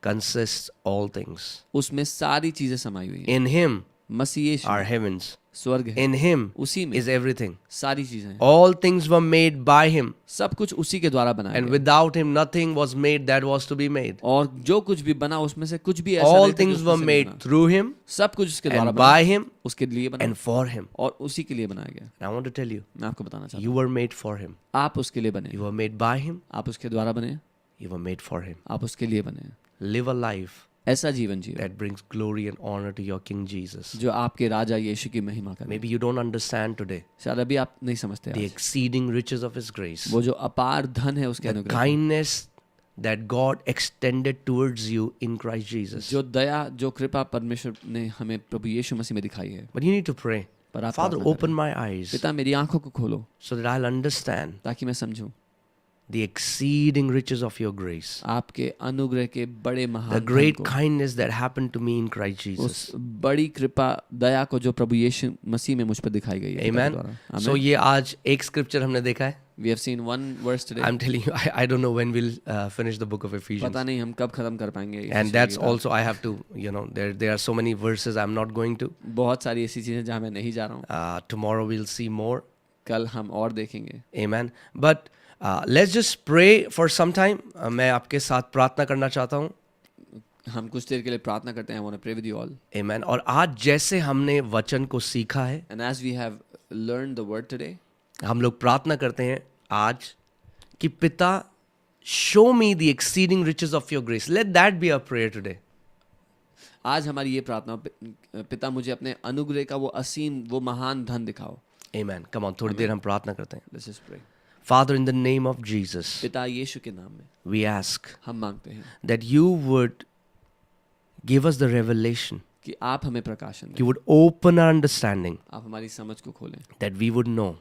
[SPEAKER 1] consists all things.
[SPEAKER 2] उसमें सारी चीजें समाई हुई हैं।
[SPEAKER 1] In Him
[SPEAKER 2] Masih Yeshu
[SPEAKER 1] are heavens.
[SPEAKER 2] स्वर्ग है।
[SPEAKER 1] In Him
[SPEAKER 2] उसी में
[SPEAKER 1] is everything.
[SPEAKER 2] सारी चीजें हैं।
[SPEAKER 1] All things were made by Him,
[SPEAKER 2] सब कुछ उसी के द्वारा बनाया
[SPEAKER 1] and
[SPEAKER 2] गया।
[SPEAKER 1] without Him nothing was made that was to be made.
[SPEAKER 2] और जो कुछ भी बना उसमें से कुछ भी ऐसा
[SPEAKER 1] All
[SPEAKER 2] नहीं था जो
[SPEAKER 1] things
[SPEAKER 2] उसमें
[SPEAKER 1] were
[SPEAKER 2] से नहीं
[SPEAKER 1] made
[SPEAKER 2] बना।
[SPEAKER 1] through Him
[SPEAKER 2] सब कुछ उसके द्वारा
[SPEAKER 1] and
[SPEAKER 2] बना,
[SPEAKER 1] by Him
[SPEAKER 2] उसके लिए बना
[SPEAKER 1] and for Him.
[SPEAKER 2] और उसी के लिए बनाया गया।
[SPEAKER 1] And I want to tell you,
[SPEAKER 2] मैं आपको बताना चाहता
[SPEAKER 1] you were made for Him.
[SPEAKER 2] हूँ, आप उसके लिए बने,
[SPEAKER 1] You were made by Him.
[SPEAKER 2] आप उसके द्वारा बने,
[SPEAKER 1] You were made for Him.
[SPEAKER 2] आप उसके लिए बने।
[SPEAKER 1] Live a life
[SPEAKER 2] ऐसा जीवन जियो
[SPEAKER 1] that brings glory and honor to your King Jesus.
[SPEAKER 2] जो आपके राजा यीशु की महिमा करे।
[SPEAKER 1] Maybe you don't understand today
[SPEAKER 2] शायद अभी आप नहीं समझते
[SPEAKER 1] the
[SPEAKER 2] आज।
[SPEAKER 1] exceeding riches of His grace,
[SPEAKER 2] वो जो अपार धन है उसके
[SPEAKER 1] the
[SPEAKER 2] अनुग्रह,
[SPEAKER 1] kindness that God extended towards you in Christ Jesus.
[SPEAKER 2] जो दया, जो कृपा परमेश्वर ने हमें प्रभु यीशु मसीह में दिखाई है।
[SPEAKER 1] But you need to pray.
[SPEAKER 2] पर आप
[SPEAKER 1] Father,
[SPEAKER 2] प्रार्थना
[SPEAKER 1] open
[SPEAKER 2] करें।
[SPEAKER 1] my eyes
[SPEAKER 2] पिता मेरी आंखों को खोलो
[SPEAKER 1] so that I'll understand
[SPEAKER 2] ताकि मैं समझूं
[SPEAKER 1] the exceeding riches of your grace,
[SPEAKER 2] आपके अनुग्रह के बड़े
[SPEAKER 1] the
[SPEAKER 2] महान धन
[SPEAKER 1] great
[SPEAKER 2] को,
[SPEAKER 1] kindness that happened to me in Christ
[SPEAKER 2] उस
[SPEAKER 1] Jesus.
[SPEAKER 2] बड़ी कृपा दया को जो प्रभु यीशु मसीह में मुझ पर दिखाई गई है पिता के
[SPEAKER 1] Amen.
[SPEAKER 2] द्वारा।
[SPEAKER 1] So
[SPEAKER 2] Amen.
[SPEAKER 1] ये आज एक scripture हमने देखा है.
[SPEAKER 2] We have seen one verse today.
[SPEAKER 1] I'm telling you, I don't know when we'll finish the book of Ephesians.
[SPEAKER 2] पता नहीं हम कब खत्म कर पाएंगे इस
[SPEAKER 1] And
[SPEAKER 2] चीज़
[SPEAKER 1] that's
[SPEAKER 2] की किताब।
[SPEAKER 1] also, I have to, there are so many verses I'm not going to.
[SPEAKER 2] बहुत सारी ऐसी चीजें जहाँ मैं नहीं जा रहा हूँ।
[SPEAKER 1] Tomorrow we'll see more.
[SPEAKER 2] कल हम और देखेंगे।
[SPEAKER 1] Amen. But let's just pray for some time. मैं आपके साथ प्रार्थना करना चाहता हूँ.
[SPEAKER 2] हम कुछ देर के लिए प्रार्थना करते हैं। I want to pray with you all.
[SPEAKER 1] Amen. और आज जैसे हमने वचन को सीखा है,
[SPEAKER 2] And as we have learned the word today,
[SPEAKER 1] हम लोग प्रार्थना करते हैं आज कि पिता, show me the exceeding riches of your grace. Let that be our prayer today.
[SPEAKER 2] आज हमारी ये प्रार्थना, पिता मुझे अपने अनुग्रह का वो असीम, वो महान धन दिखाओ।
[SPEAKER 1] Amen. Come on, थोड़ी देर हम प्रार्थना करते हैं.
[SPEAKER 2] Let's just pray.
[SPEAKER 1] Father, in the name of Jesus,
[SPEAKER 2] पिता यीशु के नाम में
[SPEAKER 1] we ask
[SPEAKER 2] हम मांगते हैं
[SPEAKER 1] that you would give us the revelation,
[SPEAKER 2] कि आप हमें प्रकाशन दें,
[SPEAKER 1] you would open our understanding,
[SPEAKER 2] आप हमारी समझ को खोलें,
[SPEAKER 1] that we would know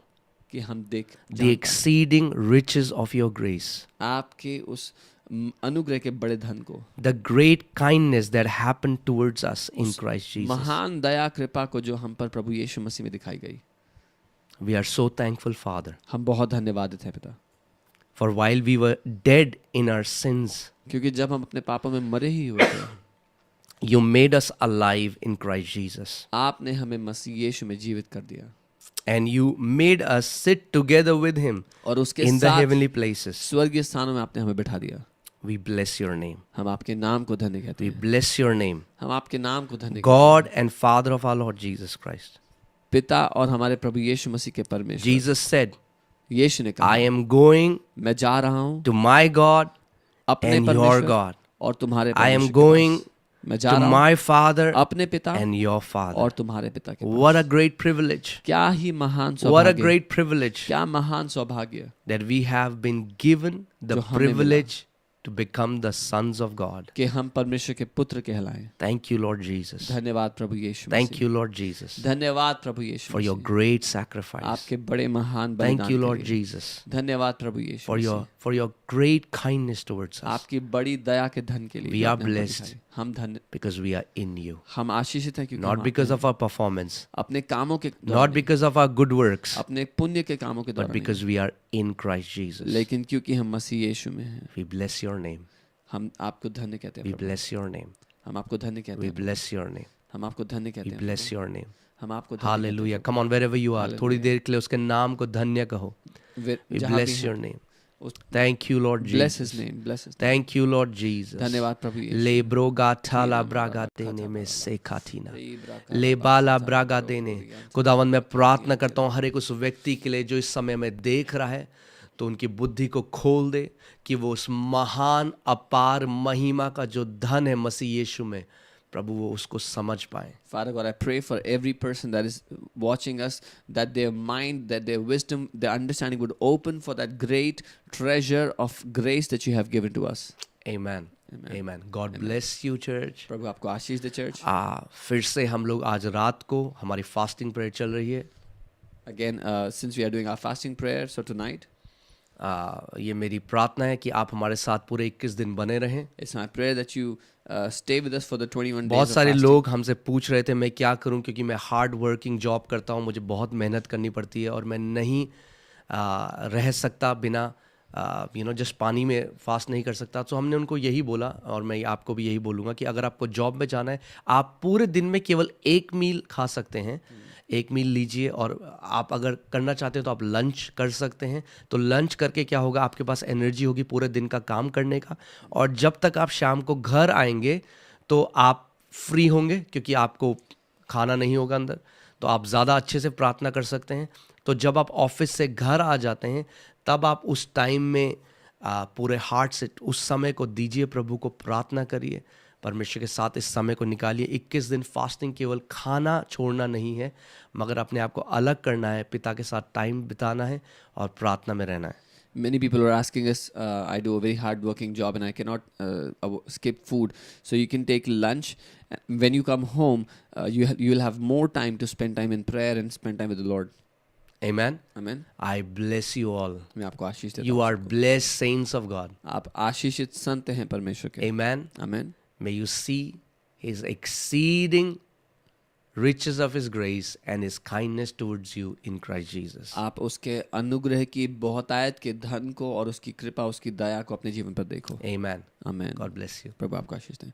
[SPEAKER 2] कि हम देख
[SPEAKER 1] the
[SPEAKER 2] जान पाएं
[SPEAKER 1] exceeding riches of your grace,
[SPEAKER 2] आपके उस अनुग्रह के बड़े धन को,
[SPEAKER 1] the great kindness that happened towards us in Christ Jesus.
[SPEAKER 2] महान दया कृपा को जो हम पर प्रभु यीशु मसीह में दिखाई गई।
[SPEAKER 1] We are so thankful, Father,
[SPEAKER 2] हम बहुत धन्यवादित हैं पिता,
[SPEAKER 1] for while we were dead in our sins,
[SPEAKER 2] क्योंकि जब हम अपने पापों में मरे ही हुए थे,
[SPEAKER 1] you made us alive in Christ Jesus.
[SPEAKER 2] आपने हमें मसीह यीशु में जीवित कर दिया
[SPEAKER 1] And you made us sit together with Him
[SPEAKER 2] और उसके
[SPEAKER 1] in the
[SPEAKER 2] साथ
[SPEAKER 1] heavenly places.
[SPEAKER 2] स्वर्गीय स्थानों में आपने हमें बिठा दिया।
[SPEAKER 1] We bless your name.
[SPEAKER 2] हम आपके नाम को धन्य कहते
[SPEAKER 1] We
[SPEAKER 2] हैं,
[SPEAKER 1] bless your name.
[SPEAKER 2] हम आपके नाम को धन्य कहते
[SPEAKER 1] God and Father of our Lord Jesus Christ.
[SPEAKER 2] हैं। पिता और हमारे प्रभु यीशु मसीह के परमेश्वर,
[SPEAKER 1] Jesus said,
[SPEAKER 2] यीशु ने कहा,
[SPEAKER 1] I am going
[SPEAKER 2] मैं जा रहा हूँ
[SPEAKER 1] to my God
[SPEAKER 2] अपने
[SPEAKER 1] and your
[SPEAKER 2] परमेश्वर
[SPEAKER 1] God.
[SPEAKER 2] और तुम्हारे
[SPEAKER 1] I am
[SPEAKER 2] परमेश्वर के
[SPEAKER 1] going
[SPEAKER 2] पास। मैं जा
[SPEAKER 1] to
[SPEAKER 2] रहा हूँ
[SPEAKER 1] my Father
[SPEAKER 2] अपने पिता
[SPEAKER 1] and your
[SPEAKER 2] और
[SPEAKER 1] Father.
[SPEAKER 2] तुम्हारे पिता के पास।
[SPEAKER 1] What a great privilege.
[SPEAKER 2] क्या ही महान
[SPEAKER 1] What a
[SPEAKER 2] सौभाग्य,
[SPEAKER 1] great privilege
[SPEAKER 2] क्या महान सौभाग्य
[SPEAKER 1] that we have been given the
[SPEAKER 2] जो हमें मिला।
[SPEAKER 1] privilege to become the sons of God.
[SPEAKER 2] कि हम परमेश्वर के पुत्र कहलाएं।
[SPEAKER 1] Thank you, Lord Jesus.
[SPEAKER 2] धन्यवाद प्रभु यीशु
[SPEAKER 1] Thank
[SPEAKER 2] Masih.
[SPEAKER 1] you, Lord Jesus,
[SPEAKER 2] धन्यवाद प्रभु यीशु
[SPEAKER 1] for your
[SPEAKER 2] Masih.
[SPEAKER 1] great sacrifice.
[SPEAKER 2] आपके बड़े महान
[SPEAKER 1] Thank
[SPEAKER 2] बलिदान
[SPEAKER 1] you,
[SPEAKER 2] के
[SPEAKER 1] Lord
[SPEAKER 2] लिए।
[SPEAKER 1] Jesus,
[SPEAKER 2] धन्यवाद प्रभु यीशु
[SPEAKER 1] for
[SPEAKER 2] Masih.
[SPEAKER 1] your great kindness towards us,
[SPEAKER 2] आपकी बड़ी दया के धन के लिए
[SPEAKER 1] We
[SPEAKER 2] जो
[SPEAKER 1] are
[SPEAKER 2] आपने हमको
[SPEAKER 1] blessed.
[SPEAKER 2] दिखाई। हम धन्य,
[SPEAKER 1] because we are in you.
[SPEAKER 2] हम आशीषित हैं क्योंकि
[SPEAKER 1] Not
[SPEAKER 2] हम
[SPEAKER 1] because
[SPEAKER 2] आपके
[SPEAKER 1] of our performance,
[SPEAKER 2] हैं। अपने कामों के द्वारा
[SPEAKER 1] not
[SPEAKER 2] नहीं,
[SPEAKER 1] because of our good works,
[SPEAKER 2] अपने पुण्य के कामों के
[SPEAKER 1] but
[SPEAKER 2] द्वारा नहीं,
[SPEAKER 1] because we are in Christ Jesus.
[SPEAKER 2] लेकिन क्योंकि हम मसीह यीशु में हैं।
[SPEAKER 1] We bless your name.
[SPEAKER 2] हम आपको धन्य कहते
[SPEAKER 1] We
[SPEAKER 2] हैं प्रभु।
[SPEAKER 1] bless your name.
[SPEAKER 2] हम आपको धन्य कहते
[SPEAKER 1] We
[SPEAKER 2] हैं।
[SPEAKER 1] bless your name.
[SPEAKER 2] हम आपको धन्य
[SPEAKER 1] We
[SPEAKER 2] कहते हैं
[SPEAKER 1] bless
[SPEAKER 2] प्रभु।
[SPEAKER 1] your name.
[SPEAKER 2] हम आपको धन्य कहते हैं।
[SPEAKER 1] Hallelujah. Come on, wherever you are. थोड़ी देर के लिए उसके नाम को धन्य कहो. We
[SPEAKER 2] जहाँ भी
[SPEAKER 1] bless
[SPEAKER 2] हैं,
[SPEAKER 1] your name. Thank you, Lord
[SPEAKER 2] bless
[SPEAKER 1] Jesus.
[SPEAKER 2] his name, bless his name.
[SPEAKER 1] Thank you, Lord Jesus.
[SPEAKER 2] धन्यवाद प्रभु यीशु।
[SPEAKER 1] लेब्रोगाथा ला ब्रागा देने में से खातीना लेबाला ब्रागा देने। खुदावन मैं प्रार्थना करता हूँ हर एक उस व्यक्ति के लिए जो इस समय में देख रहा है, तो उनकी बुद्धि को खोल दे कि वो उस महान अपार महिमा का जो धन है मसीह यीशु में, प्रभु वो उसको समझ पाए।
[SPEAKER 2] Father God, I pray for every person that is watching us, that their mind, that their wisdom, their understanding would open for that great treasure of grace that you have given to us.
[SPEAKER 1] Amen. Amen. God bless you, church.
[SPEAKER 2] प्रभु आपको आशीष दे church.
[SPEAKER 1] फिर से हम लोग आज रात को हमारी fasting prayer चल रही है।
[SPEAKER 2] Again, since we are doing our fasting prayer, so tonight,
[SPEAKER 1] ये मेरी प्रार्थना है कि आप हमारे साथ पूरे 21 दिन बने रहें।
[SPEAKER 2] it's my prayer that you stay with us for the 21 days
[SPEAKER 1] बहुत
[SPEAKER 2] of
[SPEAKER 1] सारे
[SPEAKER 2] fasting.
[SPEAKER 1] लोग हमसे पूछ रहे थे मैं क्या करूं, क्योंकि मैं हार्ड वर्किंग जॉब करता हूं, मुझे बहुत मेहनत करनी पड़ती है और मैं नहीं रह सकता बिना जस्ट पानी में फास्ट नहीं कर सकता। तो हमने उनको यही बोला और मैं आपको भी यही बोलूँगा कि अगर आपको जॉब में जाना है, आप पूरे दिन में केवल 1 मील खा सकते हैं। 1 मील लीजिए और आप अगर करना चाहते हो तो आप लंच कर सकते हैं। तो लंच करके क्या होगा, आपके पास एनर्जी होगी पूरे दिन का काम करने का, और जब तक आप शाम को घर आएंगे तो आप फ्री होंगे, क्योंकि आपको खाना नहीं होगा अंदर, तो आप ज़्यादा अच्छे से प्रार्थना कर सकते हैं। तो जब आप ऑफिस से घर आ जाते हैं तब आप उस टाइम में पूरे हार्ट से उस समय को दीजिए, प्रभु को प्रार्थना करिए, परमेश्वर के साथ इस समय को निकालिए। 21 दिन फास्टिंग केवल खाना छोड़ना नहीं है, मगर अपने आप को अलग करना है, पिता के साथ टाइम बिताना है और प्रार्थना में रहना है।
[SPEAKER 2] Many people are asking us, I do a very hard working job and I cannot skip food. So you can take lunch. When you come home, you will have more time to spend time in prayer and spend time with the Lord.
[SPEAKER 1] Amen.
[SPEAKER 2] Amen.
[SPEAKER 1] I bless you all.
[SPEAKER 2] मैं आपको आशीष देता
[SPEAKER 1] You
[SPEAKER 2] हूँ।
[SPEAKER 1] are blessed saints of God.
[SPEAKER 2] आप आशीषित संत हैं परमेश्वर के।
[SPEAKER 1] Amen.
[SPEAKER 2] Amen.
[SPEAKER 1] May you see his exceeding riches of his grace and his kindness towards you in Christ Jesus.
[SPEAKER 2] आप उसके अनुग्रह की बहुतायत के धन को और उसकी कृपा, उसकी दया को अपने जीवन पर देखो।
[SPEAKER 1] Amen.
[SPEAKER 2] Amen.
[SPEAKER 1] God bless you.
[SPEAKER 2] प्रभु आपको आशीष दें।